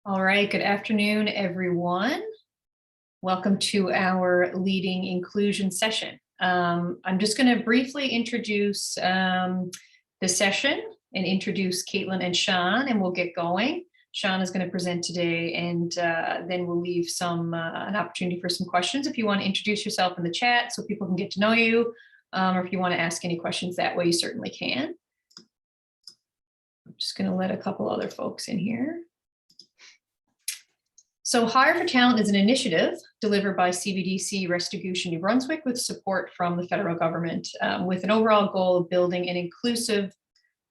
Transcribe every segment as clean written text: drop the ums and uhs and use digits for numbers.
All right, good afternoon, everyone. Welcome to our leading inclusion session. I'm just going to briefly introduce the session and introduce Caitlin and Sean, and we'll get going. Sean is going to present today, and then we'll leave an opportunity for some questions if you want to introduce yourself in the chat so people can get to know you, or if you want to ask any questions that way, you certainly can. I'm just going to let a couple other folks in here. So Hire for Talent is an initiative delivered by CBDC Restigouche in New Brunswick with support from the federal government, with an overall goal of building an inclusive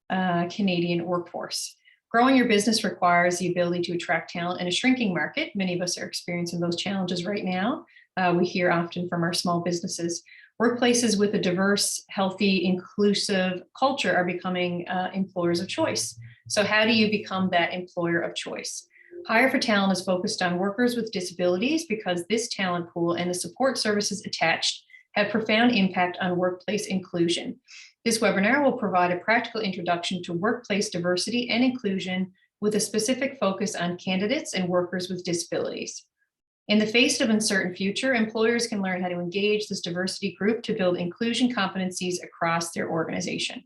Canadian workforce. Growing your business requires the ability to attract talent in a shrinking market. Many of us are experiencing those challenges right now. We hear often from our small businesses. Workplaces with a diverse, healthy, inclusive culture are becoming employers of choice. So how do you become that employer of choice? Hire for Talent is focused on workers with disabilities because this talent pool and the support services attached have profound impact on workplace inclusion. This webinar will provide a practical introduction to workplace diversity and inclusion with a specific focus on candidates and workers with disabilities. In the face of an uncertain future, employers can learn how to engage this diversity group to build inclusion competencies across their organization.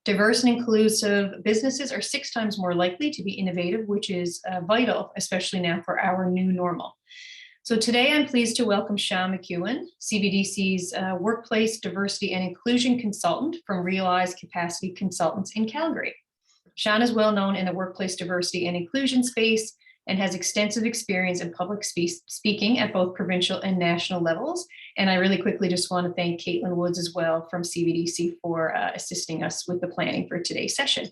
Diverse and inclusive businesses are 6 times more likely to be innovative, which is vital, especially now for our new normal. So today I'm pleased to welcome Sean McEwen, CBDC's Workplace Diversity and Inclusion Consultant from Realize Capacity Consultants in Calgary. Sean is well known in the workplace diversity and inclusion space and has extensive experience in public speaking at both provincial and national levels. And I really quickly just want to thank Caitlin Woods as well from CBDC for assisting us with the planning for today's session.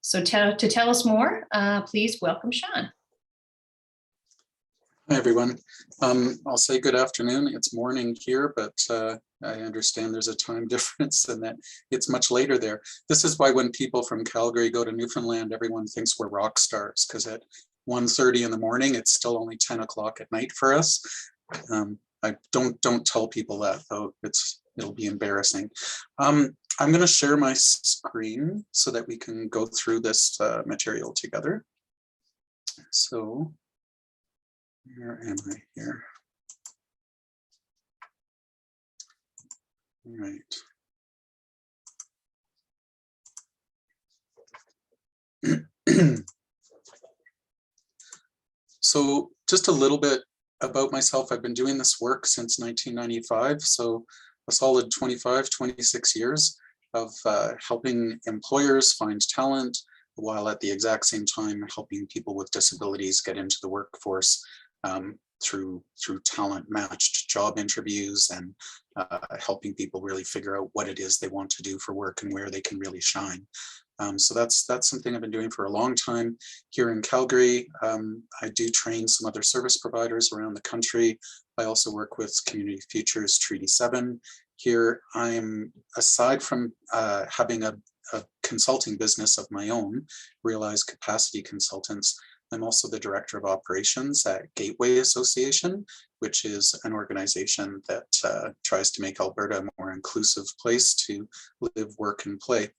So to tell us more, please welcome Sean. Hi, everyone. I'll say good afternoon. It's morning here, but I understand there's a time difference and that it's much later there. This is why when people from Calgary go to Newfoundland, everyone thinks we're rock stars, because at 1:30 in the morning, it's still only 10 o'clock at night for us. I don't tell people that, though. It'll be embarrassing. I'm going to share my screen so that we can go through this material together. So where am I here? All right. So just a little bit about myself. I've been doing this work since 1995, so a solid 26 years of helping employers find talent, while at the exact same time helping people with disabilities get into the workforce through talent matched job interviews and helping people really figure out what it is they want to do for work and where they can really shine. So that's something I've been doing for a long time here in Calgary. I do train some other service providers around the country. I also work with Community Futures Treaty 7. Here I'm, aside from having a consulting business of my own, Realize Capacity Consultants, I'm also the Director of Operations at Gateway Association, which is an organization that tries to make Alberta a more inclusive place to live, work, and play.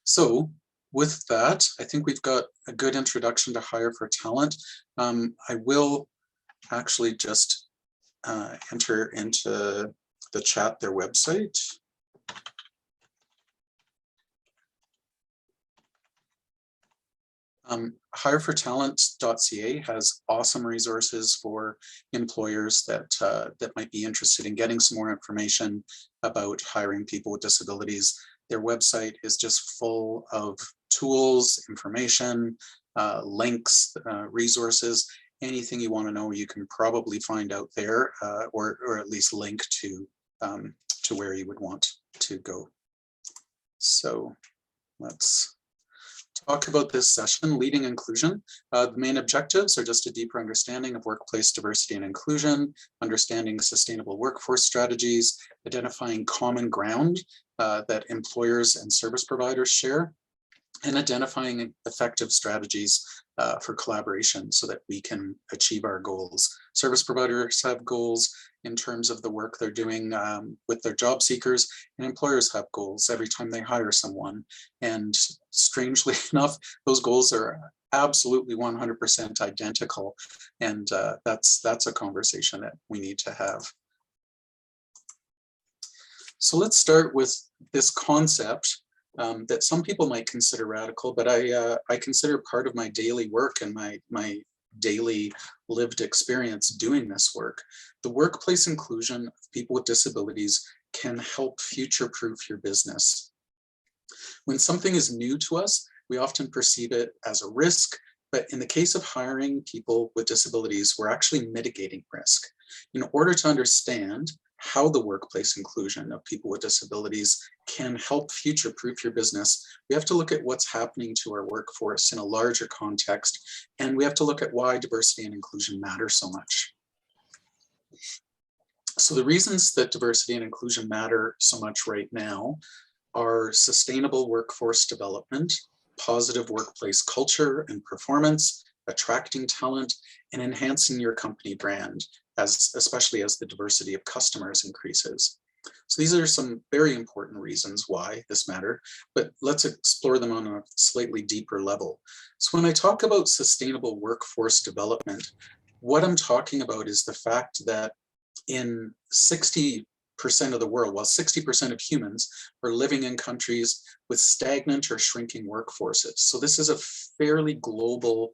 So with that, I think we've got a good introduction to Hire for Talent. I will actually just enter into the chat their website. hirefortalent.ca has awesome resources for employers that might be interested in getting some more information about hiring people with disabilities. Their website is just full of tools, information, links, resources, anything you want to know, you can probably find out there, or at least link to where you would want to go. So let's talk about this session, Leading Inclusion. The main objectives are just a deeper understanding of workplace diversity and inclusion, understanding sustainable workforce strategies, identifying common ground that employers and service providers share, and identifying effective strategies for collaboration so that we can achieve our goals. Service providers have goals in terms of the work they're doing with their job seekers, and employers have goals every time they hire someone. And strangely enough, those goals are absolutely 100% identical. And that's a conversation that we need to have. So let's start with this concept that some people might consider radical, but I consider part of my daily work and my daily lived experience doing this work. The workplace inclusion of people with disabilities can help future-proof your business. When something is new to us, we often perceive it as a risk, but in the case of hiring people with disabilities, we're actually mitigating risk. In order to understand how the workplace inclusion of people with disabilities can help future-proof your business, we have to look at what's happening to our workforce in a larger context, and we have to look at why diversity and inclusion matter so much. So the reasons that diversity and inclusion matter so much right now are sustainable workforce development, positive workplace culture and performance, attracting talent, and enhancing your company brand, especially as the diversity of customers increases. So these are some very important reasons why this matters, but let's explore them on a slightly deeper level. So when I talk about sustainable workforce development, what I'm talking about is the fact that in 60% of the world, while 60% of humans are living in countries with stagnant or shrinking workforces. So this is a fairly global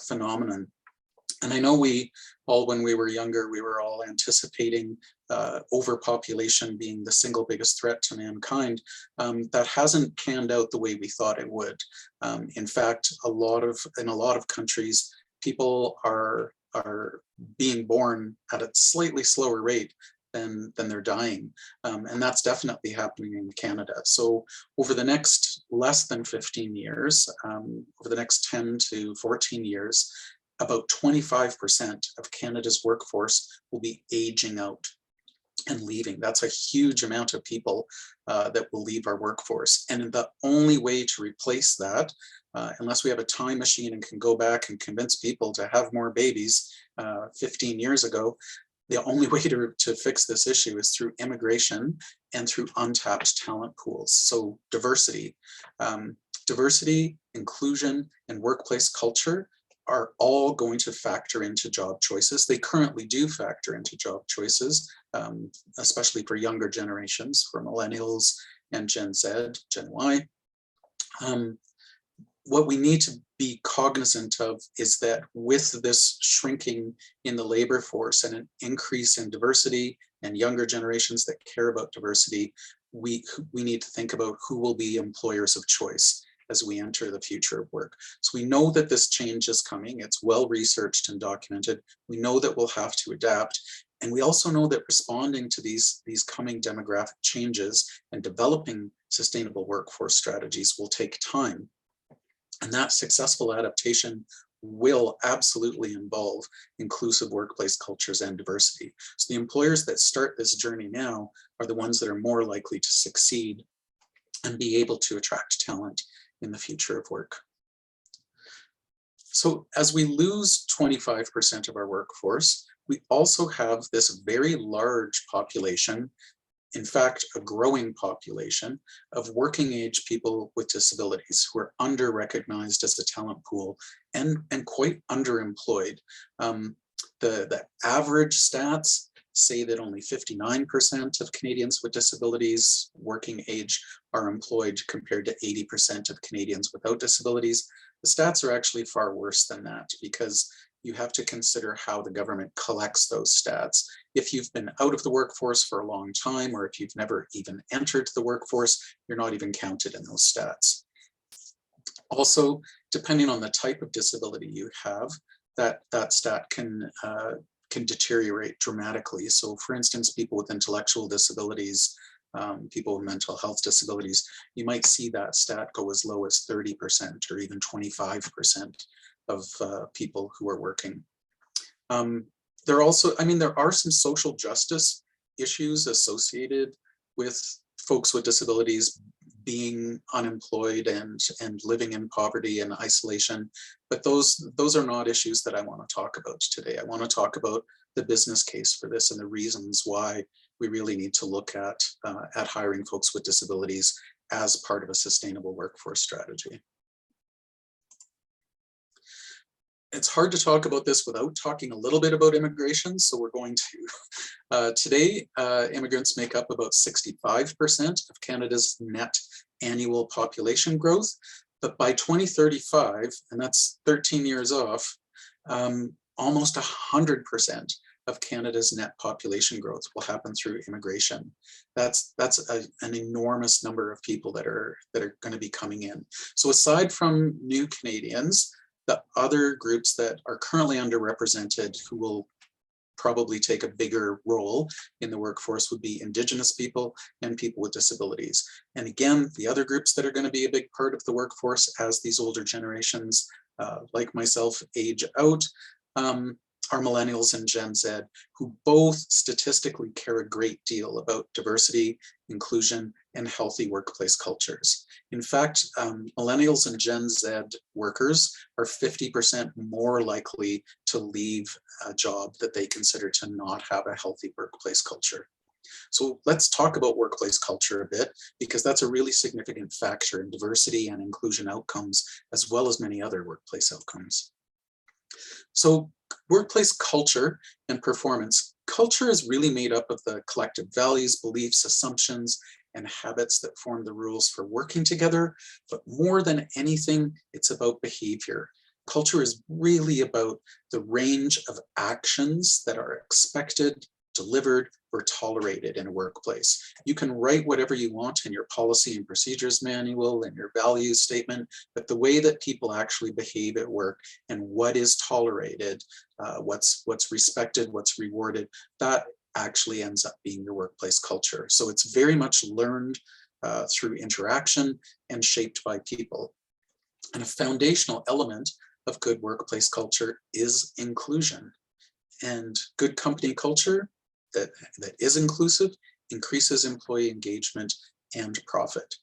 phenomenon. And I know when we were younger, we were all anticipating overpopulation being the single biggest threat to mankind. That hasn't panned out the way we thought it would. In fact, in a lot of countries, people are being born at a slightly slower rate than they're dying. And that's definitely happening in Canada. So over the next less than 15 years, over the next 10 to 14 years, about 25% of Canada's workforce will be aging out and leaving. That's a huge amount of people that will leave our workforce. And the only way to replace that, unless we have a time machine and can go back and convince people to have more babies 15 years ago, the only way to fix this issue is through immigration and through untapped talent pools. So diversity, inclusion, and workplace culture are all going to factor into job choices. They currently do factor into job choices, especially for younger generations, for millennials and Gen Z, Gen Y. What we need to be cognizant of is that with this shrinking in the labor force and an increase in diversity and younger generations that care about diversity, we need to think about who will be employers of choice as we enter the future of work. So we know that this change is coming. It's well researched and documented. We know that we'll have to adapt. And we also know that responding to these coming demographic changes and developing sustainable workforce strategies will take time. And that successful adaptation will absolutely involve inclusive workplace cultures and diversity. So the employers that start this journey now are the ones that are more likely to succeed and be able to attract talent in the future of work. So as we lose 25% of our workforce, we also have this very large population, in fact, a growing population of working age people with disabilities who are under-recognized as a talent pool and quite underemployed. The average stats say that only 59% of Canadians with disabilities working age are employed compared to 80% of Canadians without disabilities. The stats are actually far worse than that because you have to consider how the government collects those stats. If you've been out of the workforce for a long time, or if you've never even entered the workforce, you're not even counted in those stats. Also, depending on the type of disability you have, that stat can deteriorate dramatically. So for instance, people with intellectual disabilities, people with mental health disabilities, you might see that stat go as low as 30% or even 25% of people who are working. There are some social justice issues associated with folks with disabilities being unemployed and living in poverty and isolation. But those are not issues that I want to talk about today. I want to talk about the business case for this and the reasons why we really need to look at hiring folks with disabilities as part of a sustainable workforce strategy. It's hard to talk about this without talking a little bit about immigration, so we're going to. Today, immigrants make up about 65% of Canada's net annual population growth, but by 2035, and that's 13 years off, almost 100% of Canada's net population growth will happen through immigration. That's an enormous number of people that are going to be coming in. So aside from new Canadians, the other groups that are currently underrepresented who will probably take a bigger role in the workforce would be Indigenous people and people with disabilities. And again, the other groups that are going to be a big part of the workforce as these older generations, like myself, age out, are millennials and Gen Z, who both statistically care a great deal about diversity, inclusion, and healthy workplace cultures. In fact, millennials and Gen Z workers are 50% more likely to leave a job that they consider to not have a healthy workplace culture. So let's talk about workplace culture a bit, because that's a really significant factor in diversity and inclusion outcomes, as well as many other workplace outcomes. So workplace culture and performance. Culture is really made up of the collective values, beliefs, assumptions, and habits that form the rules for working together. But more than anything, it's about behavior. Culture is really about the range of actions that are expected, delivered, or tolerated in a workplace. You can write whatever you want in your policy and procedures manual and your values statement, but the way that people actually behave at work and what is tolerated, what's respected, what's rewarded, that actually ends up being your workplace culture. So it's very much learned through interaction and shaped by people. And a foundational element of good workplace culture is inclusion. And good company culture that is inclusive increases employee engagement and profit.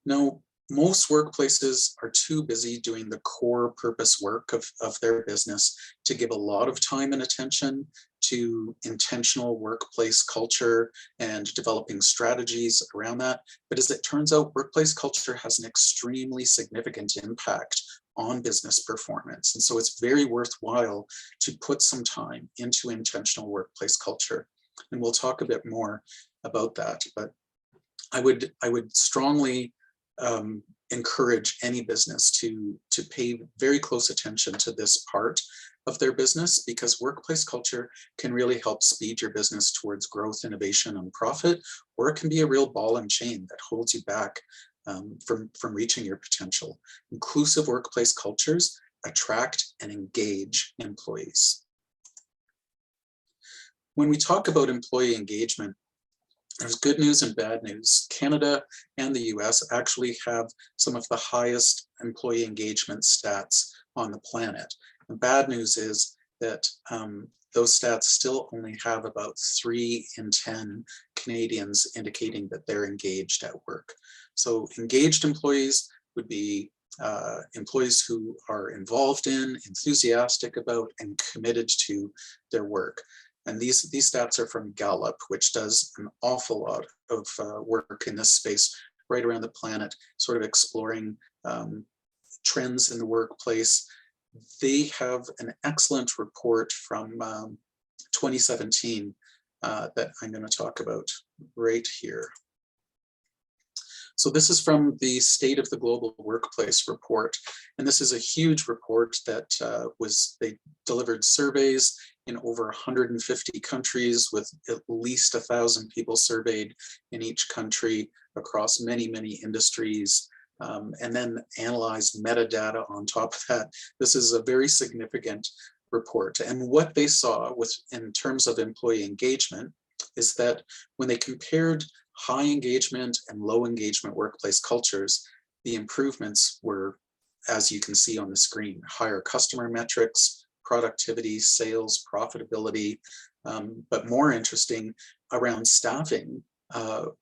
Now, most workplaces are too busy doing the core purpose work of their business to give a lot of time and attention to intentional workplace culture and developing strategies around that. But as it turns out, workplace culture has an extremely significant impact on business performance. And so it's very worthwhile to put some time into intentional workplace culture. And we'll talk a bit more about that. But I would strongly encourage any business to pay very close attention to this part of their business, because workplace culture can really help speed your business towards growth, innovation, and profit, or it can be a real ball and chain that holds you back from reaching your potential. Inclusive workplace cultures attract and engage employees. When we talk about employee engagement, there's good news and bad news. Canada and the US actually have some of the highest employee engagement stats on the planet. The bad news is that those stats still only have about 3 in 10 Canadians indicating that they're engaged at work. So engaged employees would be employees who are involved in, enthusiastic about, and committed to their work. And these stats are from Gallup, which does an awful lot of work in this space right around the planet, sort of exploring trends in the workplace. They have an excellent report from 2017 that I'm going to talk about right here. So this is from the State of the Global Workplace report. And this is a huge report that they delivered surveys in over 150 countries with at least 1,000 people surveyed in each country across many, many industries, and then analyzed metadata on top of that. This is a very significant report. And what they saw in terms of employee engagement is that when they compared high engagement and low engagement workplace cultures, the improvements were, as you can see on the screen, higher customer metrics, productivity, sales, profitability, but more interesting, around staffing,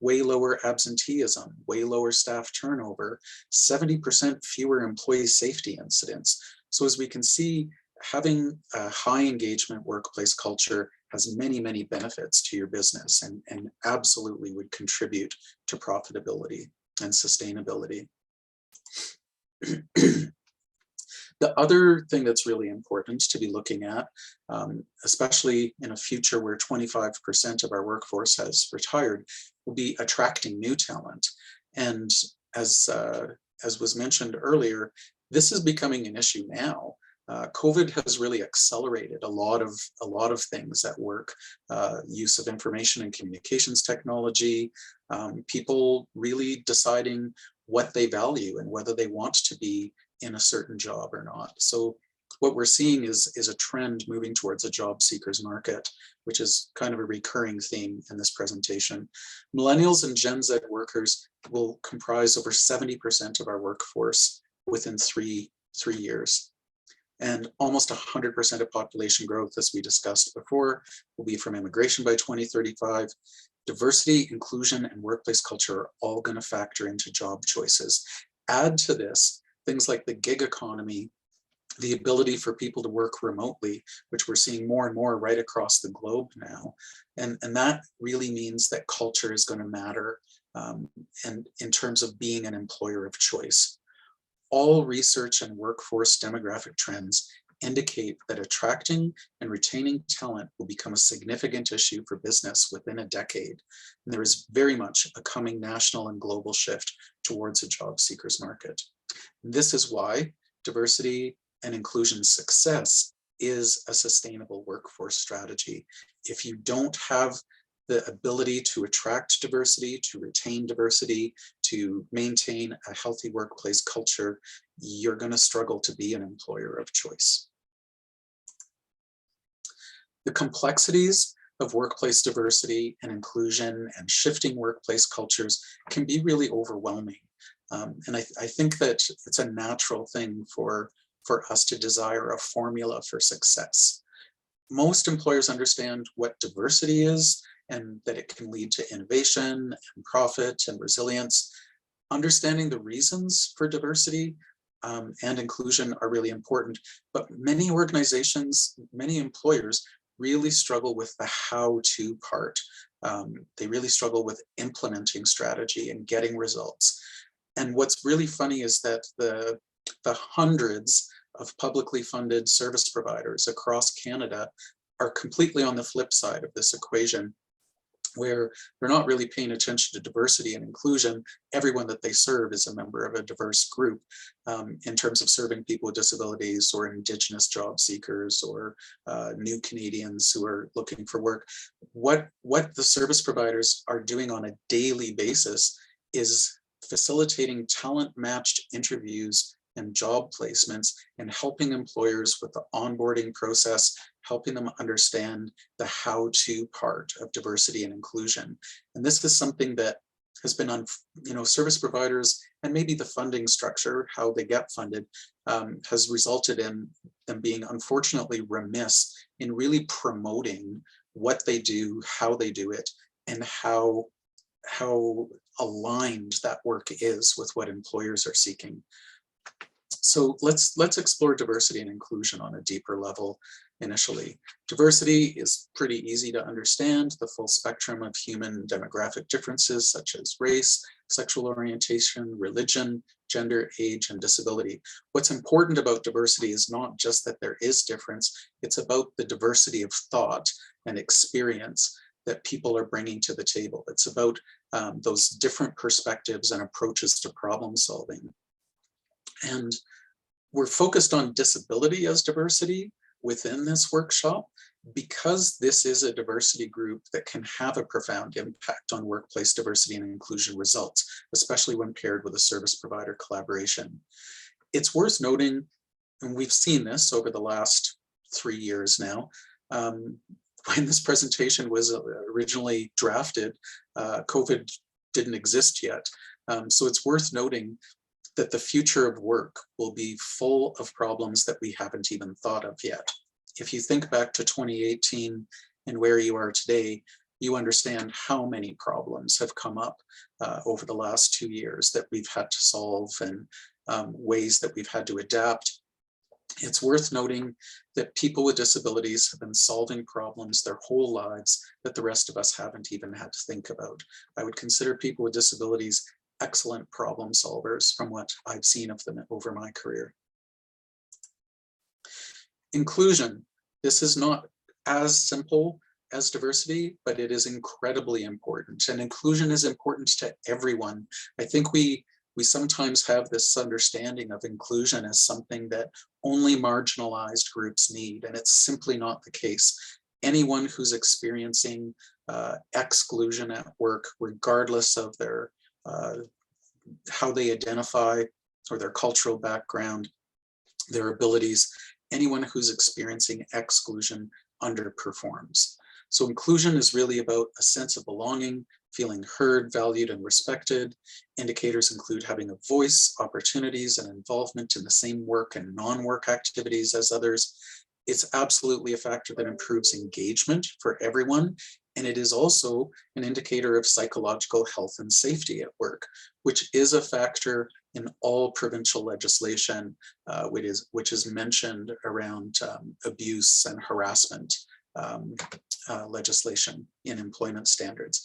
way lower absenteeism, way lower staff turnover, 70% fewer employee safety incidents. So as we can see, having a high engagement workplace culture has many, many benefits to your business and absolutely would contribute to profitability and sustainability. The other thing that's really important to be looking at, especially in a future where 25% of our workforce has retired, will be attracting new talent. And as was mentioned earlier, this is becoming an issue now. COVID has really accelerated a lot of things at work. Use of information and communications technology, people really deciding what they value and whether they want to be in a certain job or not. So what we're seeing is a trend moving towards a job seekers market, which is kind of a recurring theme in this presentation. Millennials and Gen Z workers will comprise over 70% of our workforce within three years. And almost 100% of population growth, as we discussed before, will be from immigration by 2035. Diversity, inclusion, and workplace culture are all going to factor into job choices. Add to this things like the gig economy, the ability for people to work remotely, which we're seeing more and more right across the globe now. And that really means that culture is going to matter, and in terms of being an employer of choice. All research and workforce demographic trends indicate that attracting and retaining talent will become a significant issue for business within a decade. And there is very much a coming national and global shift towards a job seekers market. And this is why diversity and inclusion success is a sustainable workforce strategy. If you don't have the ability to attract diversity, to retain diversity, to maintain a healthy workplace culture, you're going to struggle to be an employer of choice. The complexities of workplace diversity and inclusion and shifting workplace cultures can be really overwhelming. And I think that it's a natural thing for us to desire a formula for success. Most employers understand what diversity is and that it can lead to innovation and profit and resilience. Understanding the reasons for diversity and inclusion are really important, but many organizations, many employers really struggle with the how-to part. They really struggle with implementing strategy and getting results. And what's really funny is that the hundreds of publicly funded service providers across Canada are completely on the flip side of this equation, where they're not really paying attention to diversity and inclusion. Everyone that they serve is a member of a diverse group in terms of serving people with disabilities or Indigenous job seekers or new Canadians who are looking for work. What the service providers are doing on a daily basis is facilitating talent-matched interviews and job placements and helping employers with the onboarding process, helping them understand the how-to part of diversity and inclusion. And this is something that has been on, service providers and maybe the funding structure, how they get funded, has resulted in them being unfortunately remiss in really promoting what they do, how they do it, and how aligned that work is with what employers are seeking. So let's explore diversity and inclusion on a deeper level initially. Diversity is pretty easy to understand, the full spectrum of human demographic differences such as race, sexual orientation, religion, gender, age, and disability. What's important about diversity is not just that there is difference, it's about the diversity of thought and experience that people are bringing to the table. It's about those different perspectives and approaches to problem solving. And we're focused on disability as diversity within this workshop because this is a diversity group that can have a profound impact on workplace diversity and inclusion results, especially when paired with a service provider collaboration. It's worth noting, and we've seen this over the last 3 years now, when this presentation was originally drafted, COVID didn't exist yet. So it's worth noting that the future of work will be full of problems that we haven't even thought of yet. If you think back to 2018 and where you are today, you understand how many problems have come up over the last 2 years that we've had to solve, and ways that we've had to adapt. It's worth noting that people with disabilities have been solving problems their whole lives that the rest of us haven't even had to think about. I would consider people with disabilities excellent problem solvers from what I've seen of them over my career. Inclusion. This is not as simple as diversity, but it is incredibly important. And inclusion is important to everyone. I think we sometimes have this understanding of inclusion as something that only marginalized groups need, and it's simply not the case. Anyone who's experiencing exclusion at work, regardless of their how they identify or their cultural background, their abilities, anyone who's experiencing exclusion underperforms. So inclusion is really about a sense of belonging, feeling heard, valued, and respected. Indicators include having a voice, opportunities, and involvement in the same work and non-work activities as others. It's absolutely a factor that improves engagement for everyone. And it is also an indicator of psychological health and safety at work, which is a factor in all provincial legislation, which is mentioned around abuse and harassment legislation in employment standards.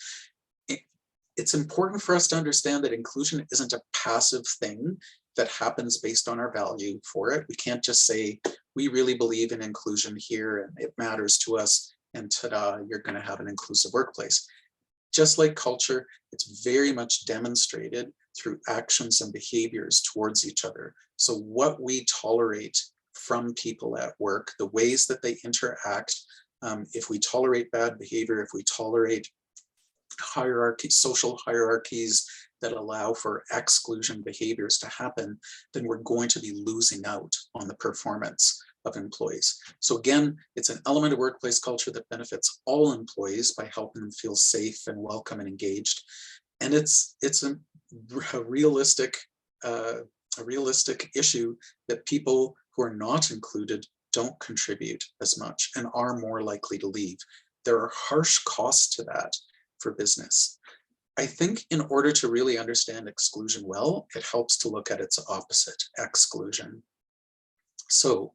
It's important for us to understand that inclusion isn't a passive thing that happens based on our value for it. We can't just say, we really believe in inclusion here and it matters to us, and ta-da, you're going to have an inclusive workplace. Just like culture, it's very much demonstrated through actions and behaviors towards each other. So what we tolerate from people at work, the ways that they interact, if we tolerate bad behavior, if we tolerate hierarchies, social hierarchies that allow for exclusion behaviors to happen, then we're going to be losing out on the performance of employees. So again, it's an element of workplace culture that benefits all employees by helping them feel safe and welcome and engaged. And it's a realistic issue that people who are not included don't contribute as much and are more likely to leave. There are harsh costs to that for business. I think in order to really understand exclusion well, it helps to look at its opposite, exclusion. So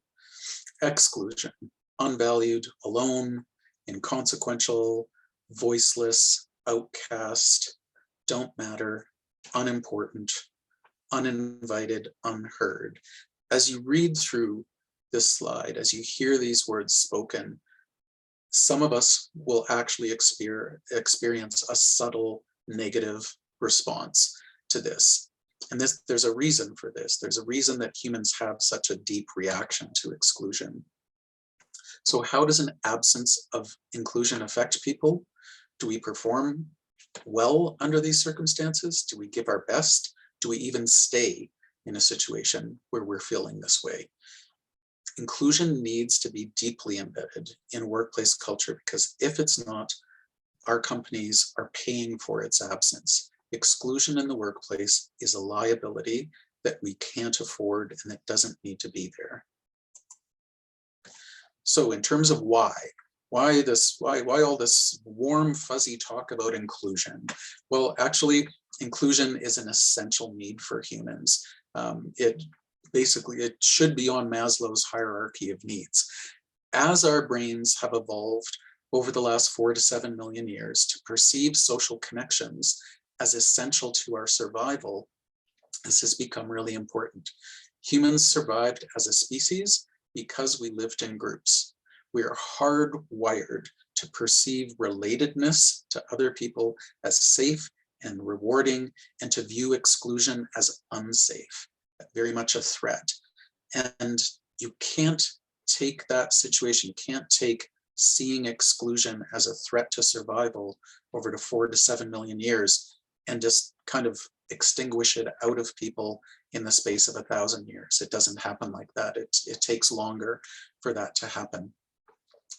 exclusion, unvalued, alone, inconsequential, voiceless, outcast, don't matter, unimportant, uninvited, unheard. As you read through this slide, as you hear these words spoken, some of us will actually experience a subtle negative response to this. And there's a reason for this. There's a reason that humans have such a deep reaction to exclusion. So how does an absence of inclusion affect people? Do we perform well under these circumstances? Do we give our best? Do we even stay in a situation where we're feeling this way? Inclusion needs to be deeply embedded in workplace culture, because if it's not, our companies are paying for its absence. Exclusion in the workplace is a liability that we can't afford and that doesn't need to be there. So in terms of why all this warm, fuzzy talk about inclusion? Well, actually, inclusion is an essential need for humans. It should be on Maslow's hierarchy of needs. As our brains have evolved over the last 4 to 7 million years to perceive social connections as essential to our survival, this has become really important. Humans survived as a species because we lived in groups. We are hardwired to perceive relatedness to other people as safe and rewarding, and to view exclusion as unsafe, very much a threat. And you can't take that situation, you can't take seeing exclusion as a threat to survival over the 4 to 7 million years and just kind of extinguish it out of people in the space of 1,000 years. It doesn't happen like that. It takes longer for that to happen.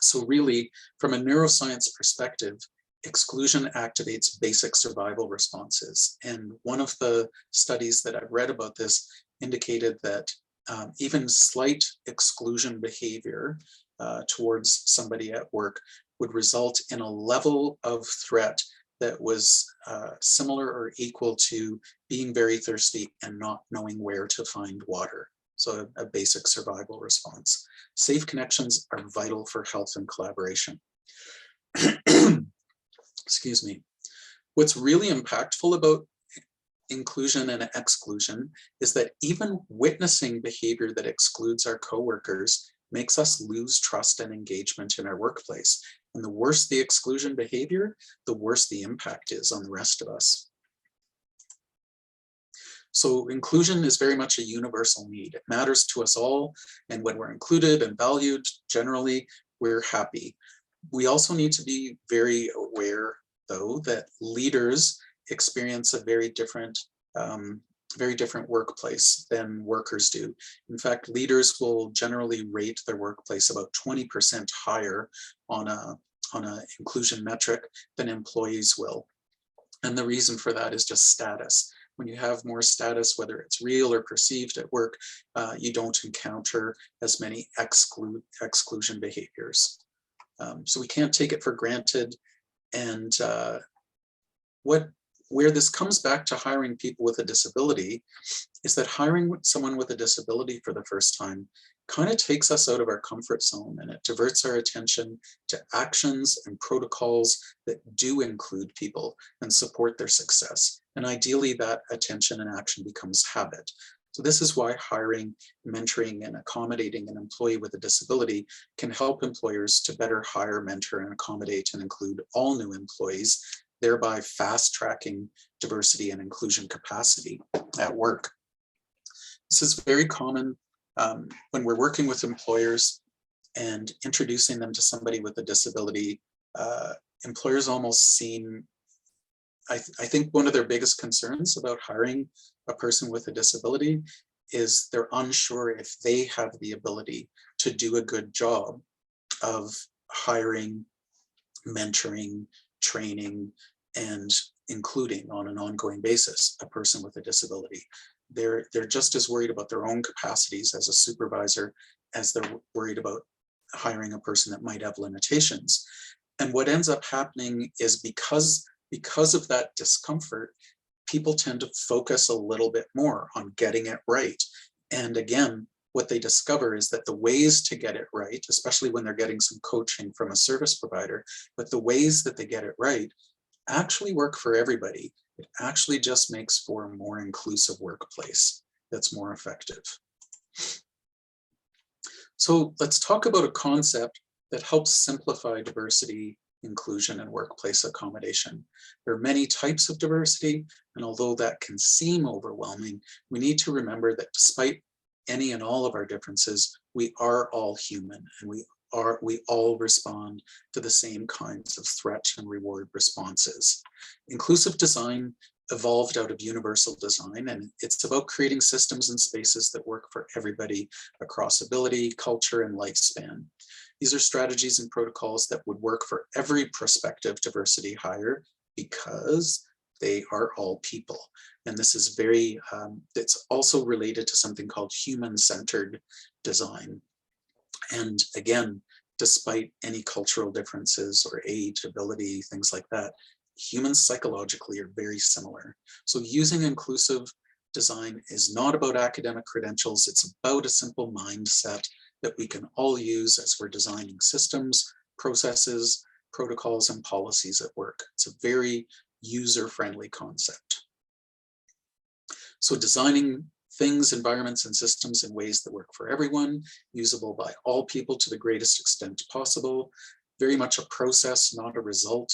So really, from a neuroscience perspective, exclusion activates basic survival responses. And one of the studies that I've read about this indicated that even slight exclusion behavior towards somebody at work would result in a level of threat that was similar or equal to being very thirsty and not knowing where to find water. So a basic survival response. Safe connections are vital for health and collaboration. Excuse me. What's really impactful about inclusion and exclusion is that even witnessing behavior that excludes our coworkers makes us lose trust and engagement in our workplace. And the worse the exclusion behavior, the worse the impact is on the rest of us. So inclusion is very much a universal need. It matters to us all. And when we're included and valued, generally, we're happy. We also need to be very aware, though, that leaders experience a very different workplace than workers do. In fact, leaders will generally rate their workplace about 20% higher on a inclusion metric than employees will. And the reason for that is just status. When you have more status, whether it's real or perceived at work, you don't encounter as many exclusion behaviors. So we can't take it for granted. And where this comes back to hiring people with a disability is that hiring someone with a disability for the first time kind of takes us out of our comfort zone, and it diverts our attention to actions and protocols that do include people and support their success. And ideally, that attention and action becomes habit. So this is why hiring, mentoring, and accommodating an employee with a disability can help employers to better hire, mentor, and accommodate and include all new employees, thereby fast-tracking diversity and inclusion capacity at work. This is very common when we're working with employers and introducing them to somebody with a disability. Employers almost seem, I think one of their biggest concerns about hiring a person with a disability is they're unsure if they have the ability to do a good job of hiring, mentoring, training, and including on an ongoing basis a person with a disability. They're just as worried about their own capacities as a supervisor as they're worried about hiring a person that might have limitations. And what ends up happening is because of that discomfort, people tend to focus a little bit more on getting it right. And again, what they discover is that the ways to get it right, especially when they're getting some coaching from a service provider, but the ways that they get it right actually work for everybody. It actually just makes for a more inclusive workplace that's more effective. So let's talk about a concept that helps simplify diversity, inclusion, and workplace accommodation. There are many types of diversity, and although that can seem overwhelming, we need to remember that despite any and all of our differences, we are all human, and we all respond to the same kinds of threat and reward responses. Inclusive design evolved out of universal design, and it's about creating systems and spaces that work for everybody across ability, culture, and lifespan. These are strategies and protocols that would work for every prospective diversity hire because they are all people. And this is it's also related to something called human-centered design. And again, despite any cultural differences or age, ability, things like that, humans psychologically are very similar. So using inclusive design is not about academic credentials. It's about a simple mindset that we can all use as we're designing systems, processes, protocols, and policies at work. It's a very user-friendly concept. So designing things, environments, and systems in ways that work for everyone, usable by all people to the greatest extent possible, very much a process, not a result.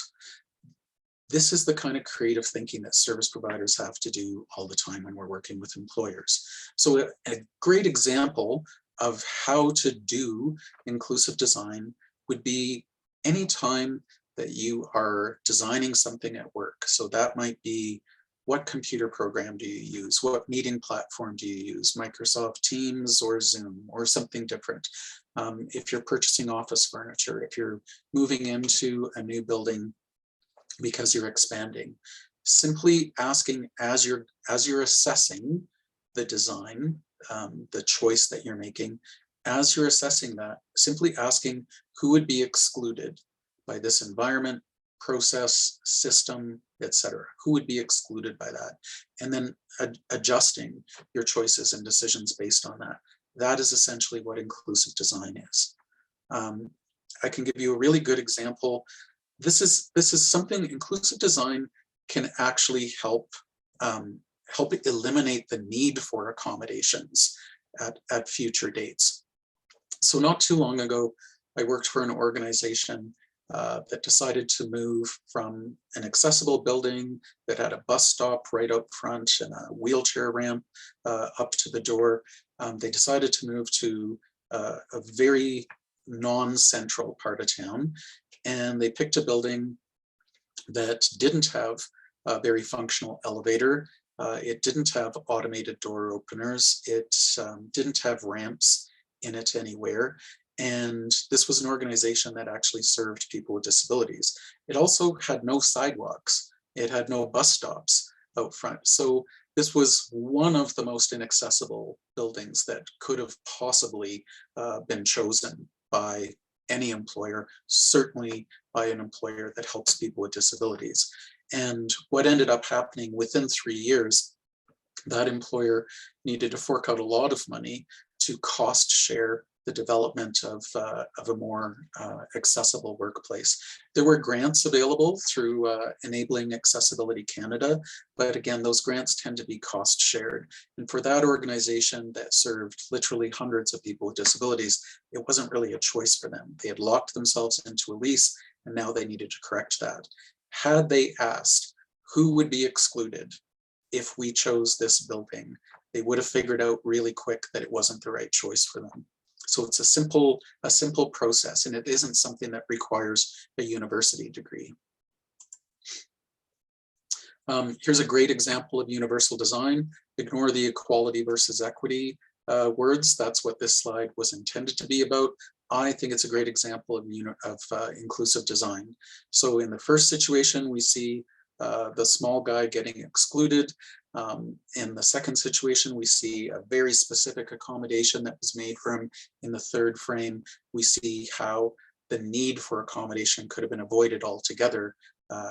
This is the kind of creative thinking that service providers have to do all the time when we're working with employers. So a great example of how to do inclusive design would be any time that you are designing something at work. So that might be, what computer program do you use? What meeting platform do you use? Microsoft Teams or Zoom or something different? If you're purchasing office furniture, if you're moving into a new building because you're expanding, simply asking as you're assessing the design, the choice that you're making, as you're assessing that, simply asking who would be excluded by this environment, process, system, etc.? Who would be excluded by that? And then adjusting your choices and decisions based on that. That is essentially what inclusive design is. I can give you a really good example. This is something inclusive design can actually help eliminate the need for accommodations at future dates. So not too long ago, I worked for an organization that decided to move from an accessible building that had a bus stop right up front and a wheelchair ramp up to the door. They decided to move to a very non-central part of town, and they picked a building that didn't have a very functional elevator. It didn't have automated door openers. It didn't have ramps in it anywhere. And this was an organization that actually served people with disabilities. It also had no sidewalks. It had no bus stops out front. So this was one of the most inaccessible buildings that could have possibly been chosen by any employer, certainly by an employer that helps people with disabilities. And what ended up happening within 3 years, that employer needed to fork out a lot of money to cost share the development of a more accessible workplace. There were grants available through Enabling Accessibility Canada, but again, those grants tend to be cost shared. And for that organization that served literally hundreds of people with disabilities, it wasn't really a choice for them. They had locked themselves into a lease, and now they needed to correct that. Had they asked who would be excluded if we chose this building, they would have figured out really quick that it wasn't the right choice for them. So it's a simple process, and it isn't something that requires a university degree. Here's a great example of universal design. Ignore the equality versus equity words. That's what this slide was intended to be about. I think it's a great example of inclusive design. So in the first situation, we see the small guy getting excluded. In the second situation, we see a very specific accommodation that was made for him. In the third frame, we see how the need for accommodation could have been avoided altogether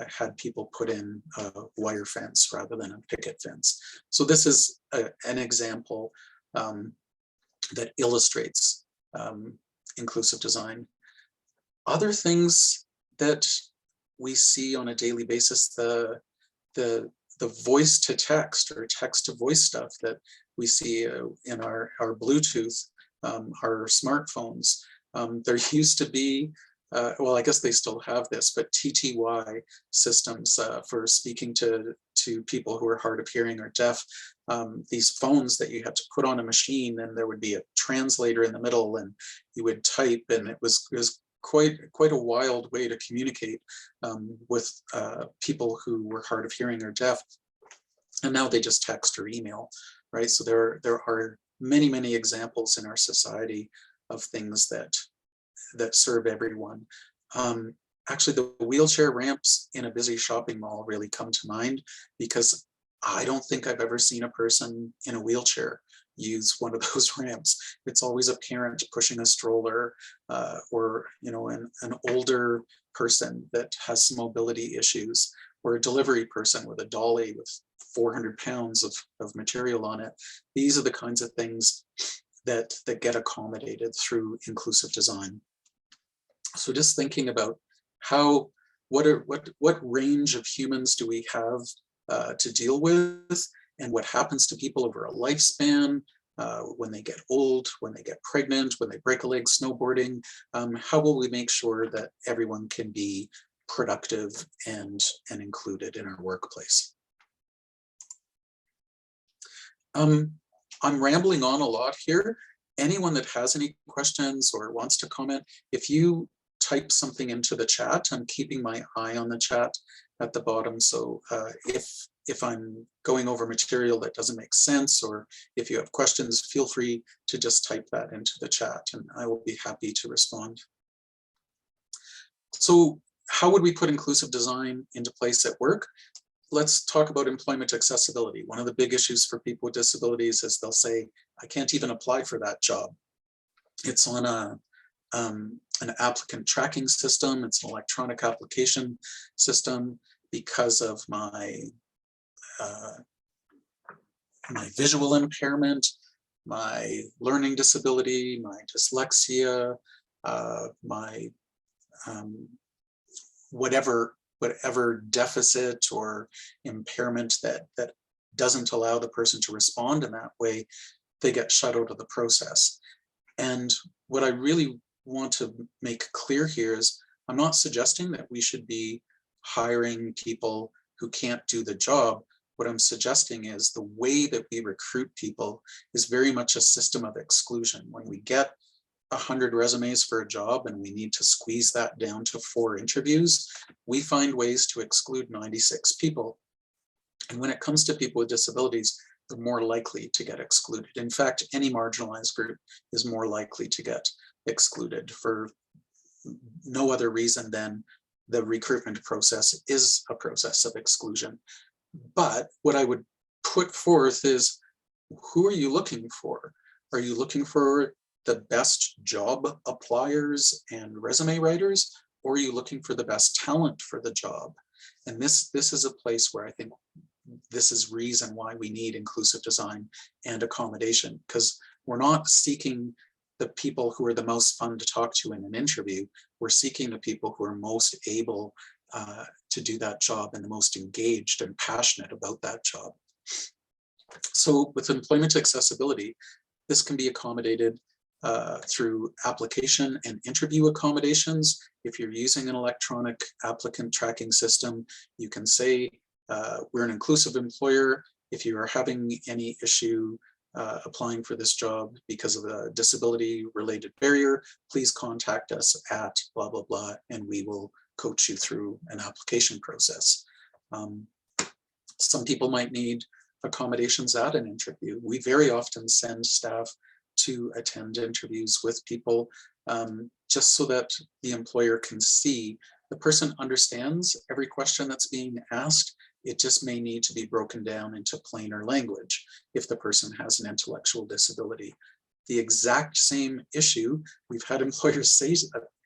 had people put in a wire fence rather than a picket fence. So this is an example that illustrates inclusive design. Other things that we see on a daily basis, the voice to text or text to voice stuff that we see in our Bluetooth, our smartphones. There used to be, well, I guess they still have this, but TTY systems for speaking to people who are hard of hearing or deaf. These phones that you had to put on a machine, and there would be a translator in the middle, and you would type, and it was quite a wild way to communicate with people who were hard of hearing or deaf. And now they just text or email, right? So there are many examples in our society of things that serve everyone. Actually, the wheelchair ramps in a busy shopping mall really come to mind, because I don't think I've ever seen a person in a wheelchair use one of those ramps. It's always a parent pushing a stroller, or an older person that has some mobility issues, or a delivery person with a dolly with 400 pounds of material on it. These are the kinds of things that get accommodated through inclusive design. So just thinking about what range of humans do we have to deal with, and what happens to people over a lifespan, when they get old, when they get pregnant, when they break a leg snowboarding. How will we make sure that everyone can be productive and included in our workplace? I'm rambling on a lot here. Anyone that has any questions or wants to comment, if you type something into the chat, I'm keeping my eye on the chat at the bottom. So if I'm going over material that doesn't make sense, or if you have questions, feel free to just type that into the chat, and I will be happy to respond. So how would we put inclusive design into place at work? Let's talk about employment accessibility. One of the big issues for people with disabilities is they'll say, I can't even apply for that job. It's on an applicant tracking system. It's an electronic application system because of my my visual impairment, my learning disability, my dyslexia, my whatever deficit or impairment that doesn't allow the person to respond in that way, they get shut out of the process. And what I really want to make clear here is I'm not suggesting that we should be hiring people who can't do the job. What I'm suggesting is the way that we recruit people is very much a system of exclusion. When we get 100 resumes for a job and we need to squeeze that down to 4 interviews, we find ways to exclude 96 people. And when it comes to people with disabilities, they're more likely to get excluded. In fact, any marginalized group is more likely to get excluded for no other reason than the recruitment process is a process of exclusion. But what I would put forth is, who are you looking for? Are you looking for the best job appliers and resume writers, or are you looking for the best talent for the job? And this is a place where I think this is reason why we need inclusive design and accommodation, because we're not seeking the people who are the most fun to talk to in an interview. We're seeking the people who are most able to do that job and the most engaged and passionate about that job. So with employment accessibility, this can be accommodated through application and interview accommodations. If you're using an electronic applicant tracking system, you can say, we're an inclusive employer. If you are having any issue applying for this job because of a disability related barrier, please contact us at blah, blah, blah, and we will coach you through an application process. Some people might need accommodations at an interview. We very often send staff to attend interviews with people just so that the employer can see the person understands every question that's being asked. It just may need to be broken down into plainer language if the person has an intellectual disability. The exact same issue, we've had employers say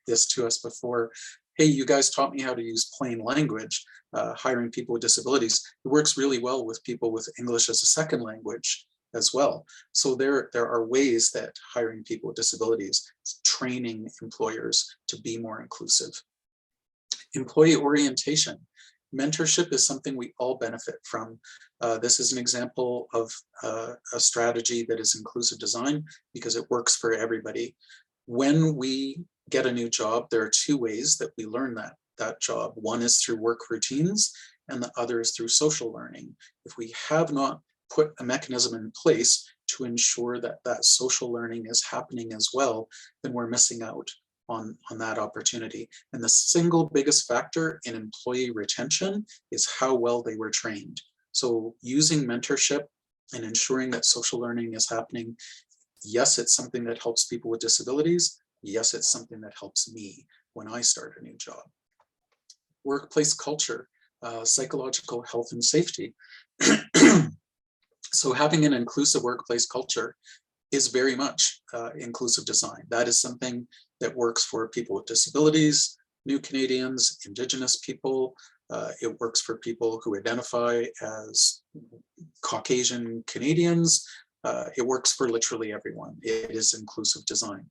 this to us before. Hey, you guys taught me how to use plain language, hiring people with disabilities. It works really well with people with English as a second language as well. So there are ways that hiring people with disabilities is training employers to be more inclusive. Employee orientation. Mentorship is something we all benefit from. This is an example of a strategy that is inclusive design because it works for everybody. When we get a new job, there are 2 ways that we learn that job. One is through work routines and the other is through social learning. If we have not put a mechanism in place to ensure that that social learning is happening as well, then we're missing out on that opportunity. And the single biggest factor in employee retention is how well they were trained. So using mentorship and ensuring that social learning is happening, yes, it's something that helps people with disabilities. Yes, it's something that helps me when I start a new job. Workplace culture, psychological health and safety. So having an inclusive workplace culture is very much inclusive design. That is something that works for people with disabilities, new Canadians, Indigenous people. It works for people who identify as Caucasian Canadians. It works for literally everyone. It is inclusive design.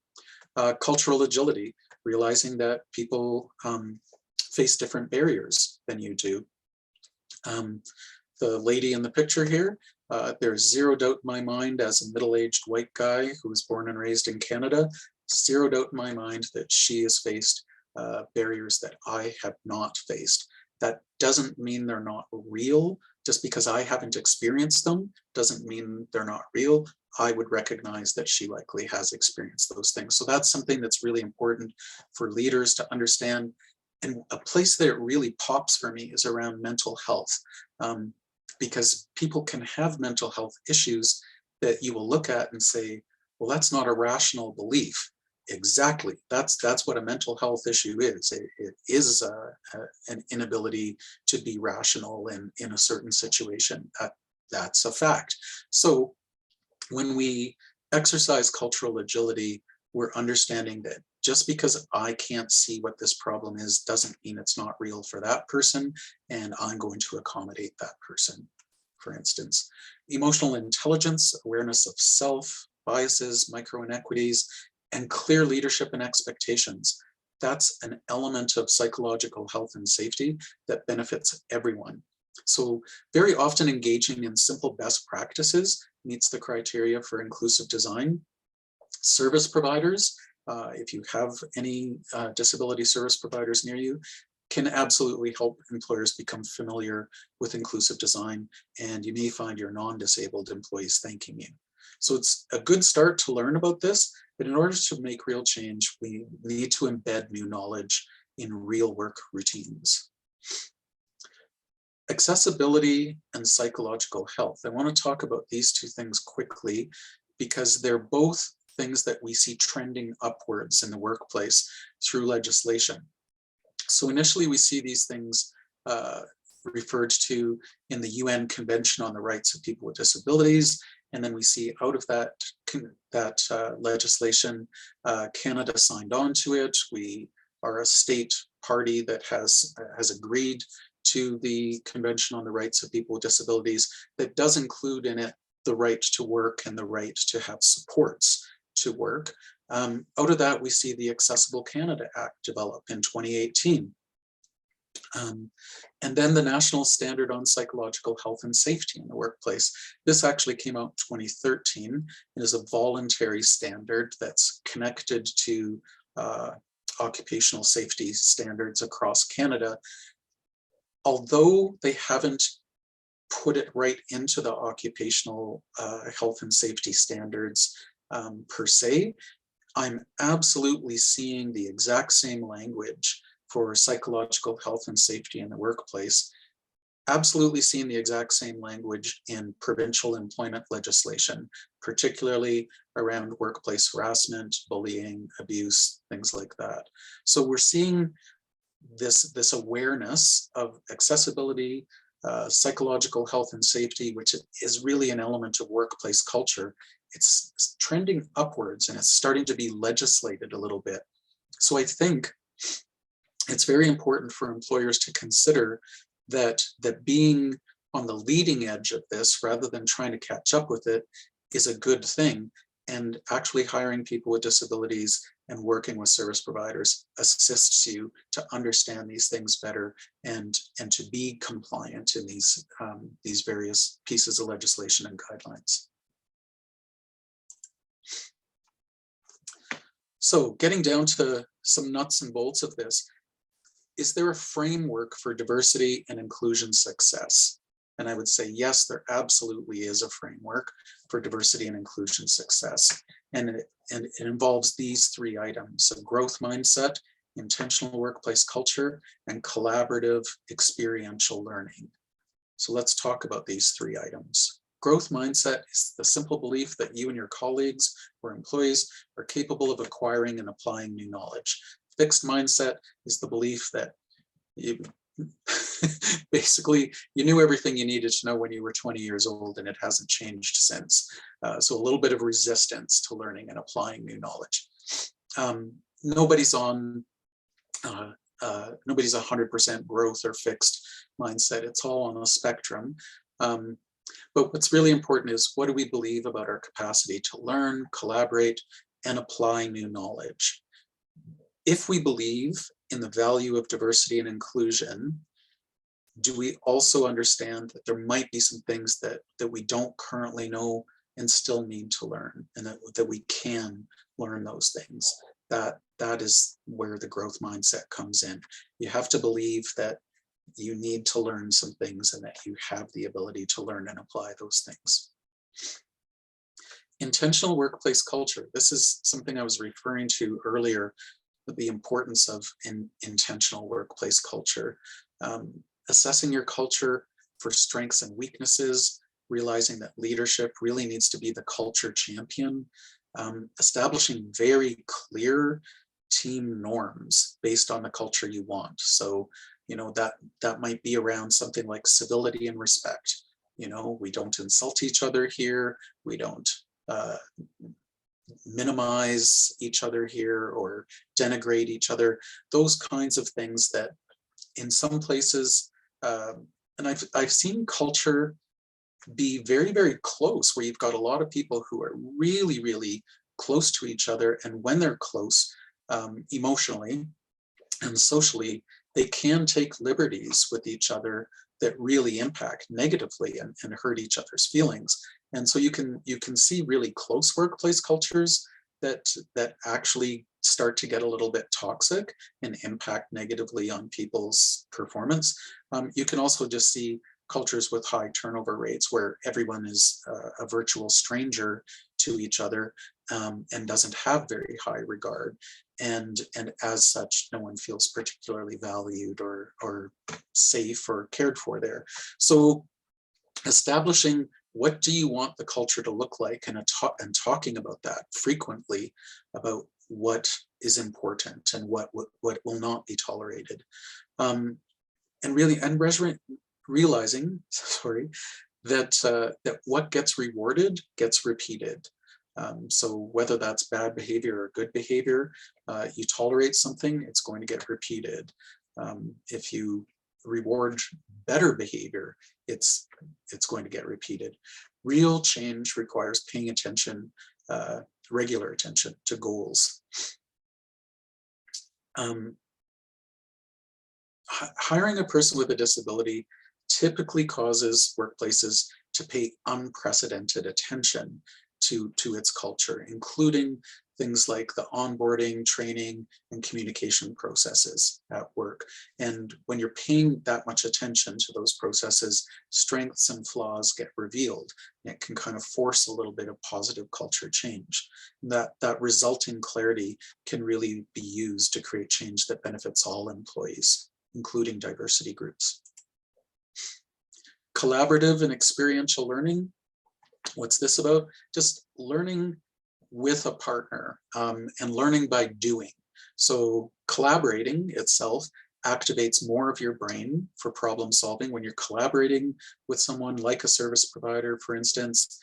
Cultural agility, realizing that people face different barriers than you do. The lady in the picture here, there's zero doubt in my mind as a middle-aged white guy who was born and raised in Canada, zero doubt in my mind that she has faced barriers that I have not faced. That doesn't mean they're not real. Just because I haven't experienced them doesn't mean they're not real. I would recognize that she likely has experienced those things. So that's something that's really important for leaders to understand. And a place that it really pops for me is around mental health. Because people can have mental health issues that you will look at and say, well, that's not a rational belief. Exactly. That's what a mental health issue is. It is an inability to be rational in a certain situation. That's a fact. So when we exercise cultural agility, we're understanding that just because I can't see what this problem is doesn't mean it's not real for that person, and I'm going to accommodate that person. For instance, emotional intelligence, awareness of self, biases, micro inequities, and clear leadership and expectations. That's an element of psychological health and safety that benefits everyone. So very often engaging in simple best practices meets the criteria for inclusive design. Service providers, if you have any disability service providers near you, can absolutely help employers become familiar with inclusive design, and you may find your non-disabled employees thanking you. So it's a good start to learn about this, but in order to make real change, we need to embed new knowledge in real work routines. Accessibility and psychological health. I want to talk about these two things quickly because they're both things that we see trending upwards in the workplace through legislation. So initially we see these things referred to in the UN Convention on the Rights of People with Disabilities, and then we see out of that legislation, Canada signed on to it. We are a state party that has agreed to the Convention on the Rights of People with Disabilities that does include in it the right to work and the right to have supports to work. Out of that, we see the Accessible Canada Act develop in 2018. And then the National Standard on Psychological Health and Safety in the Workplace. This actually came out in 2013 and is a voluntary standard that's connected to occupational safety standards across Canada. Although they haven't put it right into the occupational health and safety standards per se, I'm absolutely seeing the exact same language for psychological health and safety in the workplace, absolutely seeing the exact same language in provincial employment legislation, particularly around workplace harassment, bullying, abuse, things like that. So we're seeing this awareness of accessibility, psychological health and safety, which is really an element of workplace culture. It's trending upwards and it's starting to be legislated a little bit. So I think it's very important for employers to consider that being on the leading edge of this rather than trying to catch up with it is a good thing. And actually hiring people with disabilities and working with service providers assists you to understand these things better and to be compliant in these various pieces of legislation and guidelines. So getting down to some nuts and bolts of this, is there a framework for diversity and inclusion success? And I would say, yes, there absolutely is a framework for diversity and inclusion success. And it involves these three items: a growth mindset, intentional workplace culture, and collaborative experiential learning. So let's talk about these three items. Growth mindset is the simple belief that you and your colleagues or employees are capable of acquiring and applying new knowledge. Fixed mindset is the belief that you basically you knew everything you needed to know when you were 20 years old and it hasn't changed since. So a little bit of resistance to learning and applying new knowledge. Nobody's 100% growth or fixed mindset. It's all on a spectrum. But what's really important is, what do we believe about our capacity to learn, collaborate, and apply new knowledge? If we believe in the value of diversity and inclusion, do we also understand that there might be some things that we don't currently know and still need to learn, and that we can learn those things? That is where the growth mindset comes in. You have to believe that you need to learn some things and that you have the ability to learn and apply those things. Intentional workplace culture. This is something I was referring to earlier, the importance of intentional workplace culture. Assessing your culture for strengths and weaknesses, realizing that leadership really needs to be the culture champion, establishing very clear team norms based on the culture you want. So, that might be around something like civility and respect. We don't insult each other here. We don't, minimize each other here or denigrate each other, those kinds of things that in some places, and I've seen culture be very, very close, where you've got a lot of people who are really, really close to each other. And when they're close, emotionally and socially, they can take liberties with each other that really impact negatively and hurt each other's feelings. And so you can see really close workplace cultures that actually start to get a little bit toxic and impact negatively on people's performance. You can also just see cultures with high turnover rates where everyone is a virtual stranger to each other, and doesn't have very high regard. And as such, no one feels particularly valued or safe or cared for there. So establishing what do you want the culture to look like, and talking about that frequently, about what is important and what will not be tolerated. And really, and realizing, sorry, that what gets rewarded gets repeated. So whether that's bad behavior or good behavior, you tolerate something, it's going to get repeated. If you reward better behavior, it's going to get repeated. Real change requires paying attention, regular attention to goals. Hiring a person with a disability typically causes workplaces to pay unprecedented attention to its culture, including things like the onboarding, training, and communication processes at work. And when you're paying that much attention to those processes, strengths and flaws get revealed. And it can kind of force a little bit of positive culture change. That resulting clarity can really be used to create change that benefits all employees, including diversity groups. Collaborative and experiential learning. What's this about? Just learning with a partner, and learning by doing. So collaborating itself activates more of your brain for problem solving. When you're collaborating with someone like a service provider, for instance,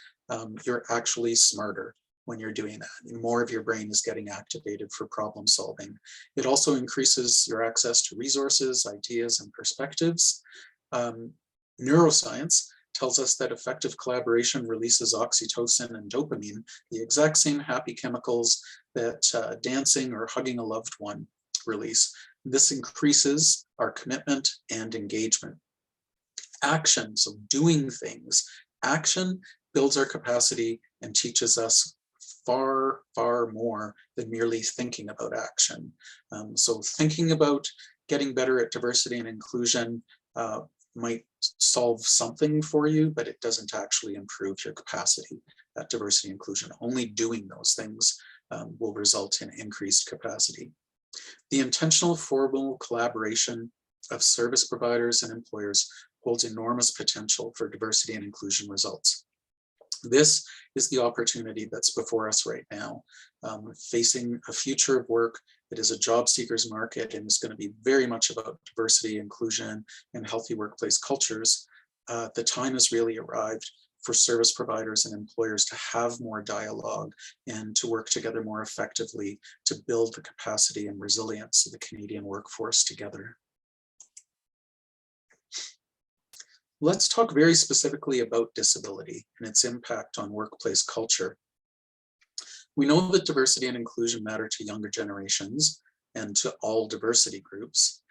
you're actually smarter when you're doing that. More of your brain is getting activated for problem solving. It also increases your access to resources, ideas, and perspectives. Neuroscience tells us that effective collaboration releases oxytocin and dopamine, the exact same happy chemicals that dancing or hugging a loved one release. This increases our commitment and engagement. Action, so doing things. Action builds our capacity and teaches us far, far more than merely thinking about action. So thinking about getting better at diversity and inclusion might solve something for you, but it doesn't actually improve your capacity at diversity and inclusion. Only doing those things will result in increased capacity. The intentional formal collaboration of service providers and employers holds enormous potential for diversity and inclusion results. This is the opportunity that's before us right now, facing a future of work that is a job seekers market and is going to be very much about diversity, inclusion, and healthy workplace cultures. The time has really arrived for service providers and employers to have more dialogue and to work together more effectively to build the capacity and resilience of the Canadian workforce together. Let's talk very specifically about disability and its impact on workplace culture. We know that diversity and inclusion matter to younger generations and to all diversity groups.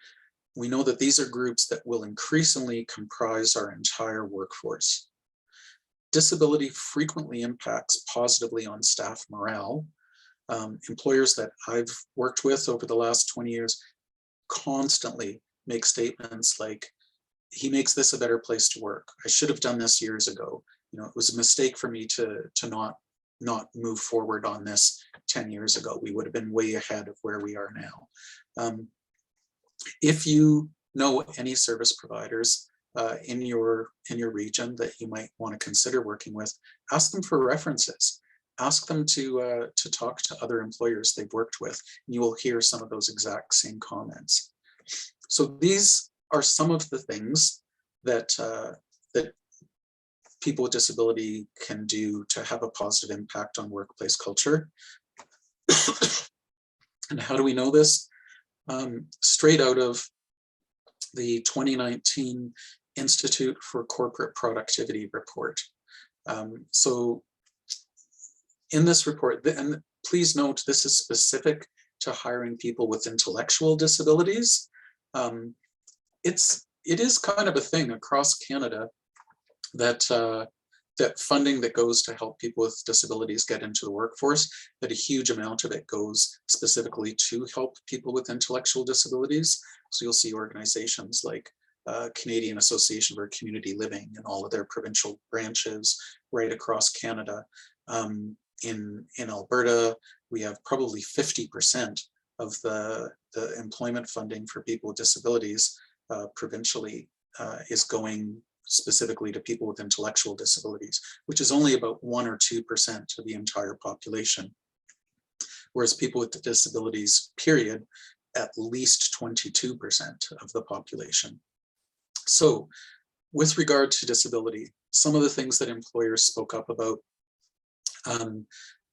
We know that these are groups that will increasingly comprise our entire workforce. Disability frequently impacts positively on staff morale. Employers that I've worked with over the last 20 years constantly make statements like, he makes this a better place to work. I should have done this years ago. You know, it was a mistake for me to not move forward on this 10 years ago. We would have been way ahead of where we are now. If you know any service providers in your region that you might want to consider working with, ask them for references. Ask them to talk to other employers they've worked with, and you will hear some of those exact same comments. So these are some of the things that that people with disability can do to have a positive impact on workplace culture. And how do we know this? Straight out of the 2019 Institute for Corporate Productivity report. So in this report, and please note, this is specific to hiring people with intellectual disabilities. It is kind of a thing across Canada that that funding that goes to help people with disabilities get into the workforce, that a huge amount of it goes specifically to help people with intellectual disabilities. So you'll see organizations like Canadian Association for Community Living and all of their provincial branches right across Canada. In Alberta, we have probably 50% of the employment funding for people with disabilities provincially is going specifically to people with intellectual disabilities, which is only about 1 or 2% of the entire population. Whereas people with disabilities, period, at least 22% of the population. So with regard to disability, some of the things that employers spoke up about,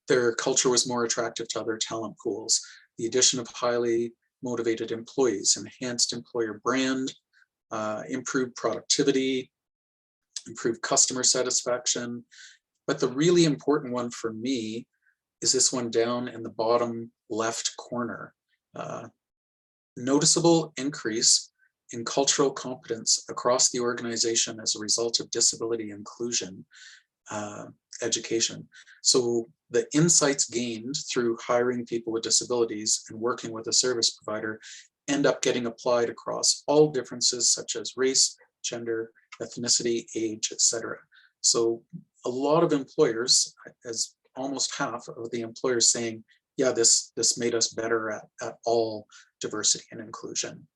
their culture was more attractive to other talent pools. The addition of highly motivated employees, enhanced employer brand, improved productivity, improved customer satisfaction. But the really important one for me is this one down in the bottom left corner. Noticeable increase in cultural competence across the organization as a result of disability inclusion education. So the insights gained through hiring people with disabilities and working with a service provider end up getting applied across all differences such as race, gender, ethnicity, age, etc. So a lot of employers, as almost half of the employers saying, yeah, this made us better at all diversity and inclusion.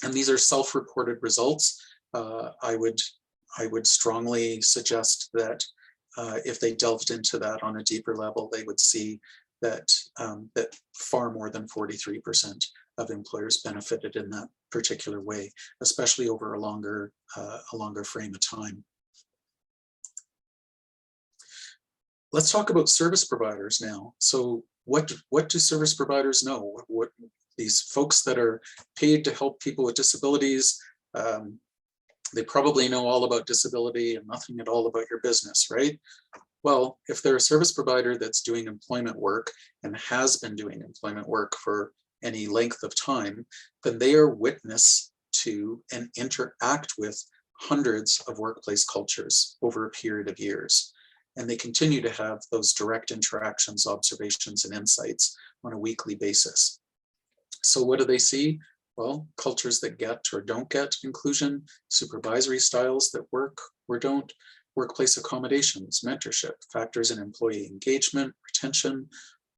And these are self-reported results. I would strongly suggest that if they delved into that on a deeper level, they would see that that far more than 43% of employers benefited in that particular way, especially over a longer frame of time. Let's talk about service providers now. So what do service providers know? What these folks that are paid to help people with disabilities, they probably know all about disability and nothing at all about your business, right? Well, if they're a service provider that's doing employment work and has been doing employment work for any length of time, then they are witness to and interact with hundreds of workplace cultures over a period of years. And they continue to have those direct interactions, observations, and insights on a weekly basis. So what do they see? Well, cultures that get or don't get inclusion, supervisory styles that work or don't, workplace accommodations, mentorship, factors in employee engagement, retention,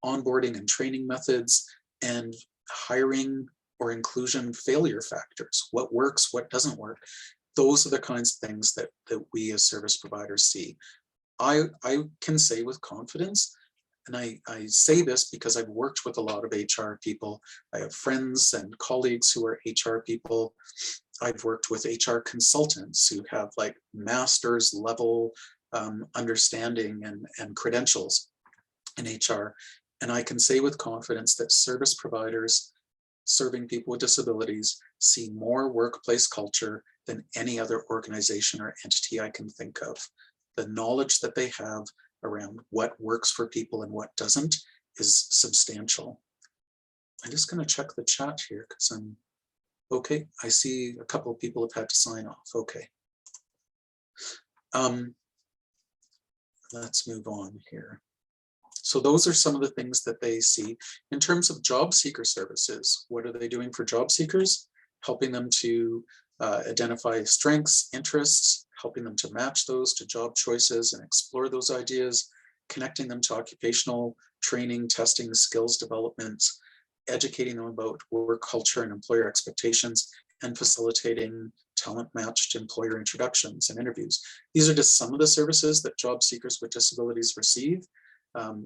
onboarding and training methods, and hiring or inclusion failure factors. What works, what doesn't work. Those are the kinds of things that we as service providers see. I can say with confidence, and I say this because I've worked with a lot of HR people. I have friends and colleagues who are HR people. I've worked with HR consultants who have like master's level understanding and credentials in HR. And I can say with confidence that service providers serving people with disabilities see more workplace culture than any other organization or entity I can think of. The knowledge that they have around what works for people and what doesn't is substantial. I'm just going to check the chat here because I'm okay. I see a couple of people have had to sign off. Okay. Let's move on here. So those are some of the things that they see. In terms of job seeker services, what are they doing for job seekers? Helping them to identify strengths, interests, helping them to match those to job choices and explore those ideas, connecting them to occupational training, testing, skills development, educating them about work culture and employer expectations, and facilitating talent-matched employer introductions and interviews. These are just some of the services that job seekers with disabilities receive.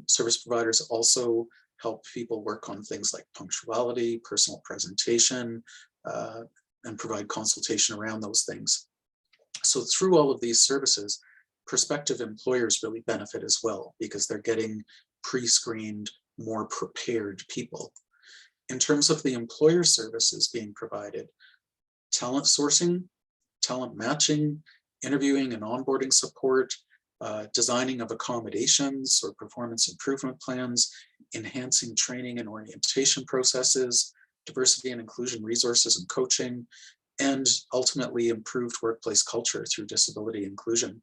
Service providers also help people work on things like punctuality, personal presentation, and provide consultation around those things. So through all of these services, prospective employers really benefit as well, because they're getting pre-screened, more prepared people. In terms of the employer services being provided, talent sourcing, talent matching, interviewing and onboarding support, designing of accommodations or performance improvement plans, enhancing training and orientation processes, diversity and inclusion resources and coaching, and ultimately improved workplace culture through disability inclusion.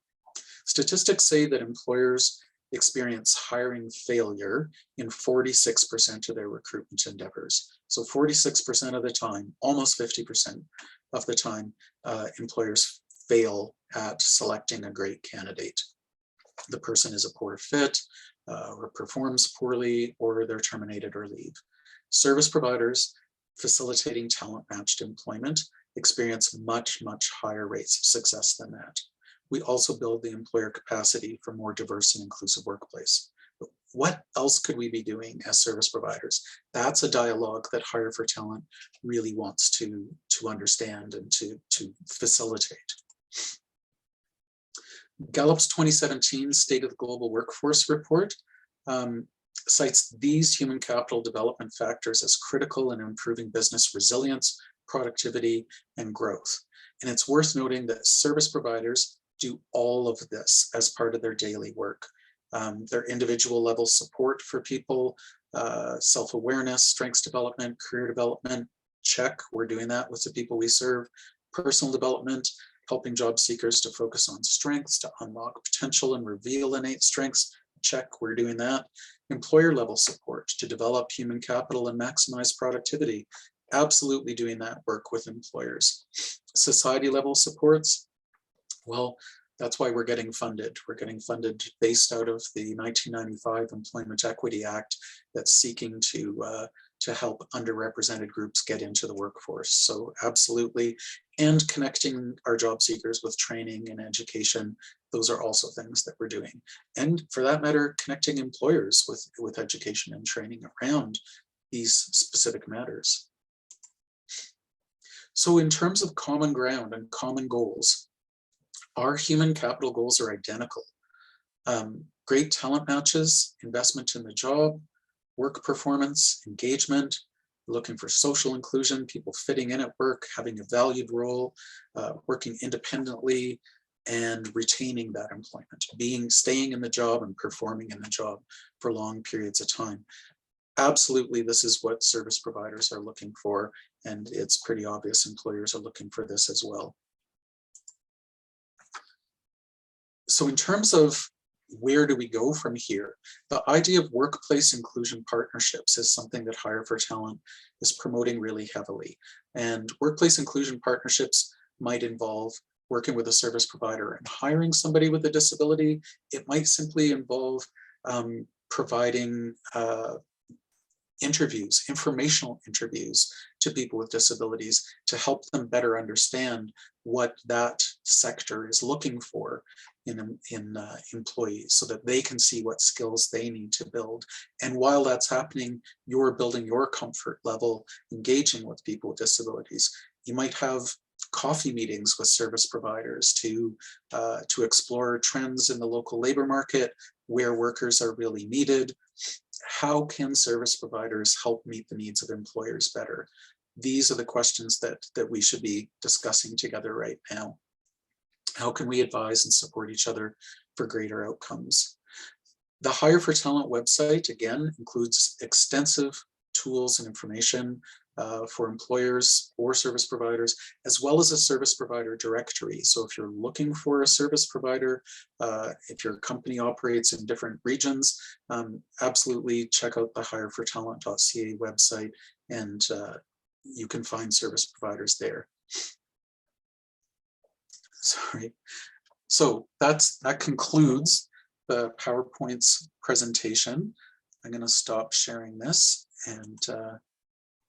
Statistics say that employers experience hiring failure in 46% of their recruitment endeavors. So 46% of the time, almost 50% of the time, employers fail at selecting a great candidate. The person is a poor fit, or performs poorly, or they're terminated or leave. Service providers facilitating talent-matched employment experience much, much higher rates of success than that. We also build the employer capacity for more diverse and inclusive workplace. But what else could we be doing as service providers? That's a dialogue that Hire for Talent really wants to understand and to facilitate. Gallup's 2017 State of the Global Workforce report cites these human capital development factors as critical in improving business resilience, productivity, and growth. And it's worth noting that service providers do all of this as part of their daily work. Their individual level support for people, self-awareness, strengths development, career development, check, we're doing that with the people we serve. Personal development, helping job seekers to focus on strengths, to unlock potential and reveal innate strengths, check, we're doing that. Employer level support to develop human capital and maximize productivity, absolutely doing that work with employers. Society level supports, well, that's why we're getting funded. We're getting funded based out of the 1995 Employment Equity Act that's seeking to help underrepresented groups get into the workforce. So absolutely, and connecting our job seekers with training and education, those are also things that we're doing. And for that matter, connecting employers with education and training around these specific matters. So in terms of common ground and common goals, our human capital goals are identical. Great talent matches, investment in the job, work performance, engagement, looking for social inclusion, people fitting in at work, having a valued role, working independently, and retaining that employment, staying in the job and performing in the job for long periods of time. Absolutely, this is what service providers are looking for, and it's pretty obvious employers are looking for this as well. So in terms of where do we go from here, the idea of workplace inclusion partnerships is something that Hire for Talent is promoting really heavily. And workplace inclusion partnerships might involve working with a service provider and hiring somebody with a disability. It might simply involve providing interviews, informational interviews to people with disabilities to help them better understand what that sector is looking for in employees, so that they can see what skills they need to build. And while that's happening, you're building your comfort level, engaging with people with disabilities. You might have coffee meetings with service providers to explore trends in the local labor market, where workers are really needed. How can service providers help meet the needs of employers better? These are the questions that we should be discussing together right now. How can we advise and support each other for greater outcomes? The Hire for Talent website, again, includes extensive tools and information for employers or service providers, as well as a service provider directory. So if you're looking for a service provider, if your company operates in different regions, absolutely check out the hirefortalent.ca website, and you can find service providers there. Sorry. So that concludes the PowerPoint's presentation. I'm going to stop sharing this, and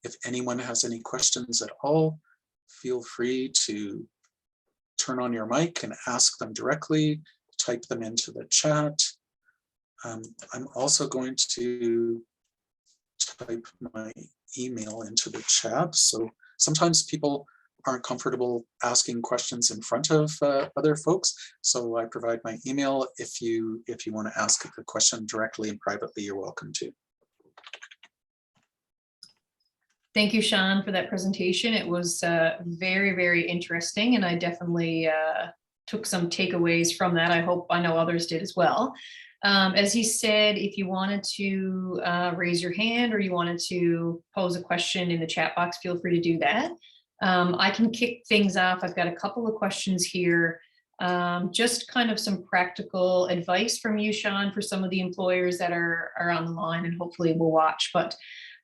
if anyone has any questions at all, feel free to turn on your mic and ask them directly, type them into the chat. I'm also going to type my email into the chat. So sometimes people aren't comfortable asking questions in front of other folks. So I provide my email. If you want to ask a question directly and privately, you're welcome to. Thank you, Sean, for that presentation. It was very, very interesting, and I definitely took some takeaways from that. I know others did as well. As he said, if you wanted to raise your hand or you wanted to pose a question in the chat box, feel free to do that. I can kick things off. I've got a couple of questions here. Just kind of some practical advice from you, Sean, for some of the employers that are on the line and hopefully will watch. But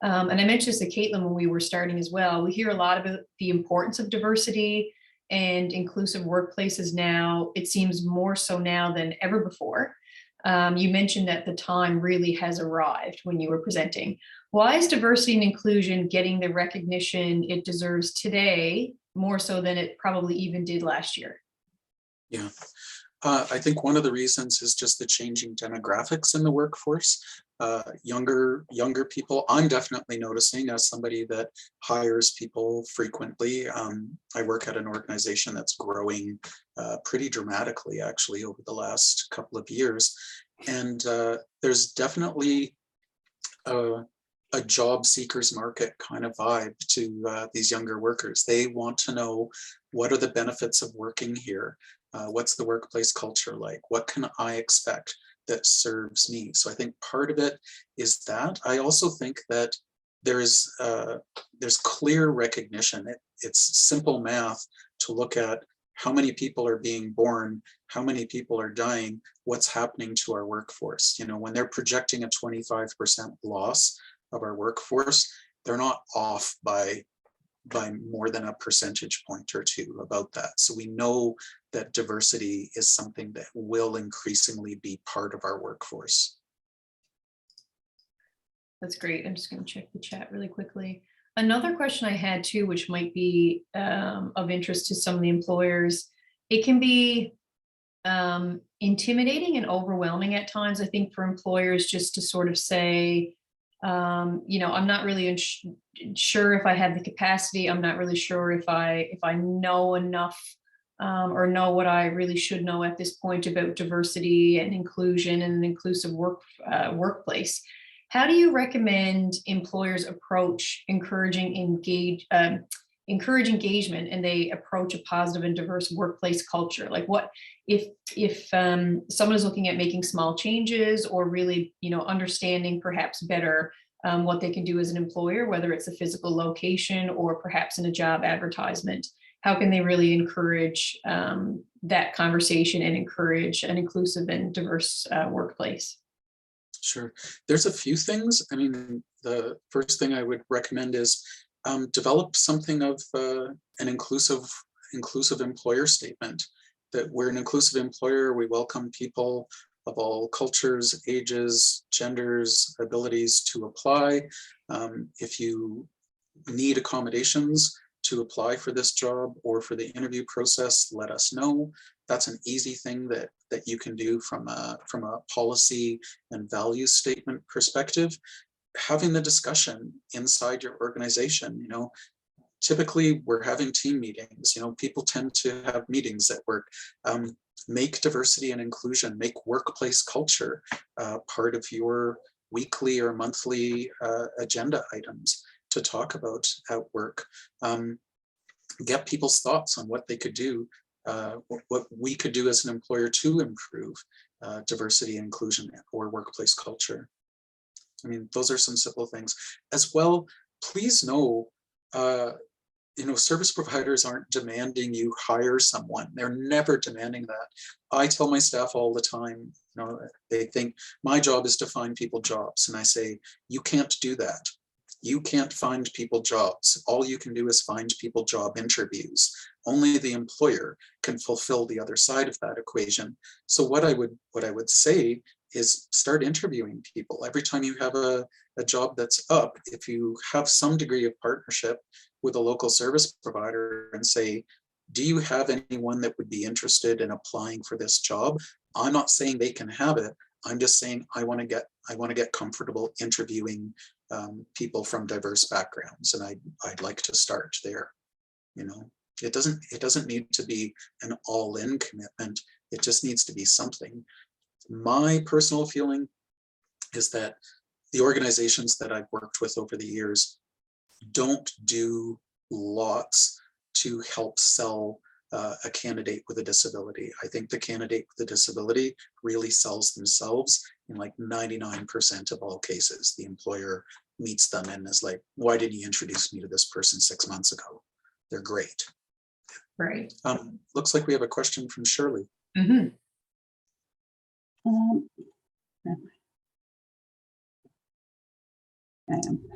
and I mentioned this to Caitlin when we were starting as well. We hear a lot about the importance of diversity and inclusive workplaces now. It seems more so now than ever before. You mentioned that the time really has arrived when you were presenting. Why is diversity and inclusion getting the recognition it deserves today, more so than it probably even did last year? Yeah, I think one of the reasons is just the changing demographics in the workforce. Younger people, I'm definitely noticing as somebody that hires people frequently. I work at an organization that's growing pretty dramatically actually over the last couple of years. And there's definitely a job seekers market kind of vibe to these younger workers. They want to know, what are the benefits of working here? What's the workplace culture like? What can I expect that serves me? So I think part of it is that. I also think that there's clear recognition. It's simple math to look at how many people are being born, how many people are dying, what's happening to our workforce. You know, when they're projecting a 25% loss of our workforce, they're not off by more than a percentage point or two about that. So we know that diversity is something that will increasingly be part of our workforce. That's great. I'm just going to check the chat really quickly. Another question I had too, which might be of interest to some of the employers, it can be intimidating and overwhelming at times, I think, for employers just to sort of say, you know, I'm not really sure if I have the capacity. I'm not really sure if I know enough or know what I really should know at this point about diversity and inclusion and an inclusive workplace. How do you recommend employers approach encouraging engagement, and they approach a positive and diverse workplace culture? Like, what if someone is looking at making small changes or really, you know, understanding perhaps better what they can do as an employer, whether it's a physical location or perhaps in a job advertisement? How can they really encourage that conversation and encourage an inclusive and diverse workplace? Sure. There's a few things. I mean, the first thing I would recommend is develop something of an inclusive employer statement, that we're an inclusive employer. We welcome people of all cultures, ages, genders, abilities to apply. If you need accommodations to apply for this job or for the interview process, let us know. That's an easy thing that you can do from a policy and values statement perspective. Having the discussion inside your organization, you know, typically we're having team meetings, you know, people tend to have meetings at work. Make diversity and inclusion, make workplace culture part of your weekly or monthly agenda items to talk about at work. Get people's thoughts on what they could do, what we could do as an employer to improve diversity and inclusion or workplace culture. I mean, those are some simple things. As well, please know, you know, service providers aren't demanding you hire someone. They're never demanding that. I tell my staff all the time, you know, they think my job is to find people jobs. And I say, you can't do that. You can't find people jobs. All you can do is find people job interviews. Only the employer can fulfill the other side of that equation. So what I would say is start interviewing people. Every time you have a job that's up, if you have some degree of partnership with a local service provider and say, do you have anyone that would be interested in applying for this job? I'm not saying they can have it. I'm just saying I want to get comfortable interviewing people from diverse backgrounds, and I'd like to start there, you know. It doesn't need to be an all-in commitment. It just needs to be something. My personal feeling is that the organizations that I've worked with over the years don't do lots to help sell a candidate with a disability. I think the candidate with a disability really sells themselves in like 99% of all cases. The employer meets them and is like, why didn't you introduce me to this person 6 months ago? They're great. Right. Looks like we have a question from Shirley. Mm-hmm.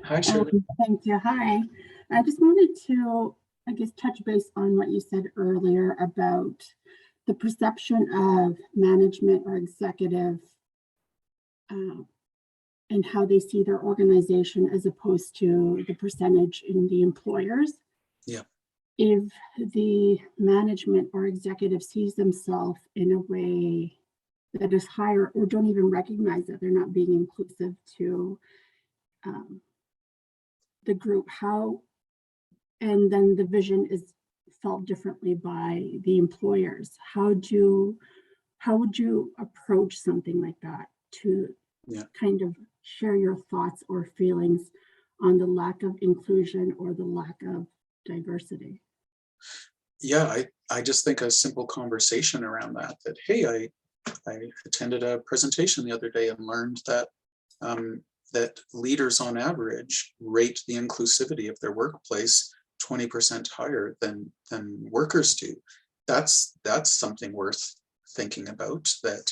Hi, Shirley. Thank you. Hi. I just wanted to, I guess, touch base on what you said earlier about the perception of management or executive and how they see their organization as opposed to the percentage in the employers. Yeah. If the management or executive sees themselves in a way that is higher or don't even recognize that they're not being inclusive to the group, and then the vision is felt differently by the employers, how would you approach something like that to kind of share your thoughts or feelings on the lack of inclusion or the lack of diversity? Yeah, I just think a simple conversation around that, hey, I attended a presentation the other day and learned that that leaders on average rate the inclusivity of their workplace 20% higher than workers do. That's something worth thinking about. That,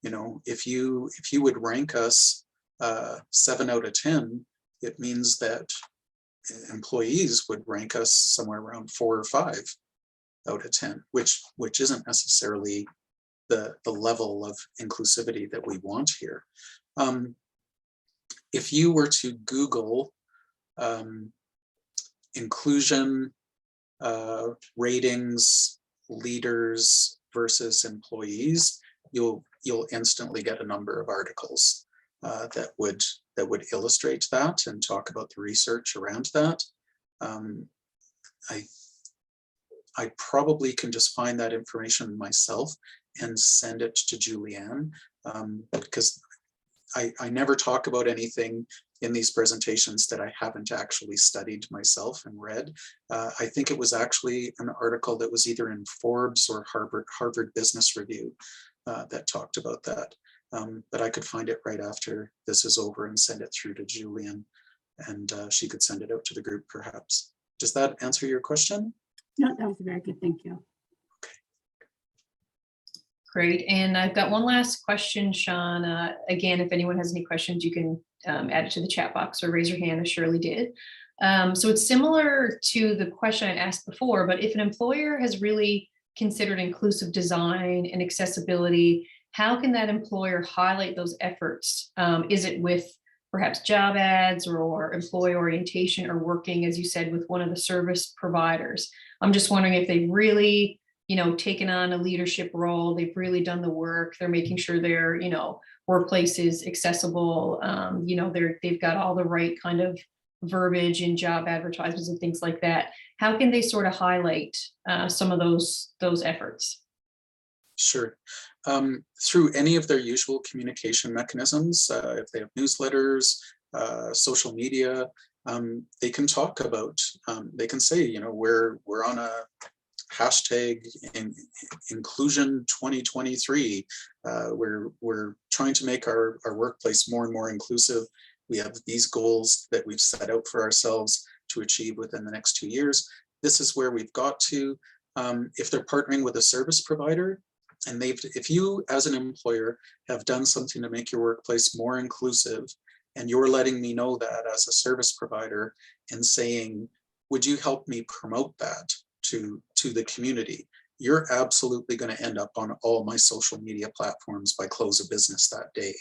you know, if you would rank us 7 out of 10, it means that employees would rank us somewhere around 4 or 5 out of 10, which isn't necessarily the level of inclusivity that we want here. If you were to Google inclusion ratings, leaders versus employees, you'll instantly get a number of articles that would illustrate that and talk about the research around that. I probably can just find that information myself and send it to Julianne, because I never talk about anything in these presentations that I haven't actually studied myself and read. I think it was actually an article that was either in Forbes or Harvard Business Review that talked about that. But I could find it right after this is over and send it through to Julian, and she could send it out to the group perhaps. Does that answer your question? No, that was very good. Thank you. Great. And I've got one last question, Sean. Again, if anyone has any questions, you can add it to the chat box or raise your hand, as Shirley did. So it's similar to the question I asked before, but if an employer has really considered inclusive design and accessibility, how can that employer highlight those efforts? Is it with perhaps job ads or employee orientation, or working, as you said, with one of the service providers? I'm just wondering if they really, you know, taken on a leadership role, they've really done the work, they're making sure their, you know, workplace is accessible, you know, they've got all the right kind of verbiage in job advertisements and things like that. How can they sort of highlight some of those efforts? Sure. Through any of their usual communication mechanisms, if they have newsletters, social media, they can talk about, they can say, you know, we're on a hashtag inclusion 2023. We're trying to make our workplace more and more inclusive. We have these goals that we've set out for ourselves to achieve within the next 2 years. This is where we've got to. If they're partnering with a service provider, and if you as an employer have done something to make your workplace more inclusive, and you're letting me know that as a service provider and saying, would you help me promote that to the community, you're absolutely going to end up on all my social media platforms by close of business that day.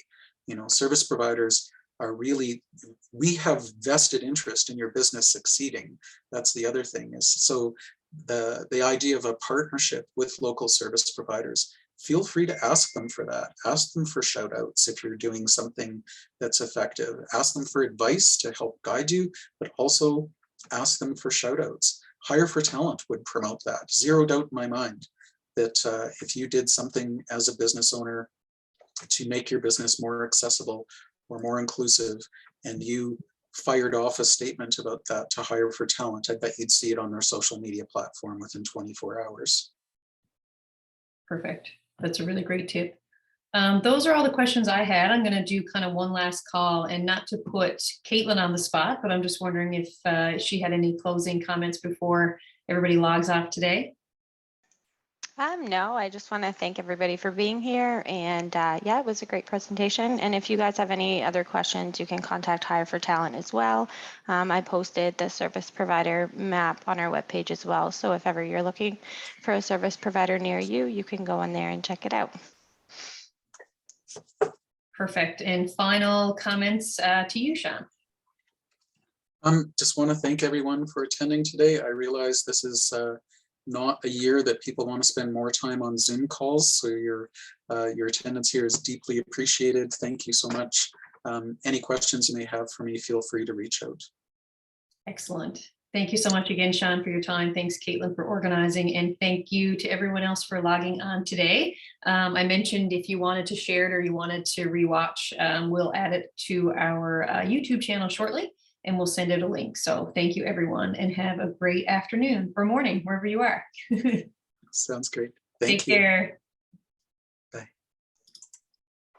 You know, service providers are really, we have vested interest in your business succeeding. That's the other thing is, so the idea of a partnership with local service providers, feel free to ask them for that. Ask them for shout outs if you're doing something that's effective. Ask them for advice to help guide you, but also ask them for shout outs. Hire for Talent would promote that. Zero doubt in my mind that if you did something as a business owner to make your business more accessible or more inclusive, and you fired off a statement about that to Hire for Talent, I bet you'd see it on their social media platform within 24 hours. Perfect. That's a really great tip. Those are all the questions I had. I'm going to do kind of one last call, and not to put Caitlin on the spot, but I'm just wondering if she had any closing comments before everybody logs off today. No, I just want to thank everybody for being here, and yeah, it was a great presentation. And if you guys have any other questions, you can contact Hire for Talent as well. I posted the service provider map on our webpage as well, so if ever you're looking for a service provider near you, you can go in there and check it out. Perfect. And final comments to you, Sean. Just want to thank everyone for attending today. I realize this is not a year that people want to spend more time on Zoom calls, so your attendance here is deeply appreciated. Thank you so much. Any questions you may have for me, feel free to reach out. Excellent. Thank you so much again, Sean, for your time. Thanks, Caitlin, for organizing, and thank you to everyone else for logging on today. I mentioned if you wanted to share it or you wanted to rewatch, we'll add it to our YouTube channel shortly, and we'll send it a link. So thank you, everyone, and have a great afternoon or morning, wherever you are. Sounds great. Thank Take you. care.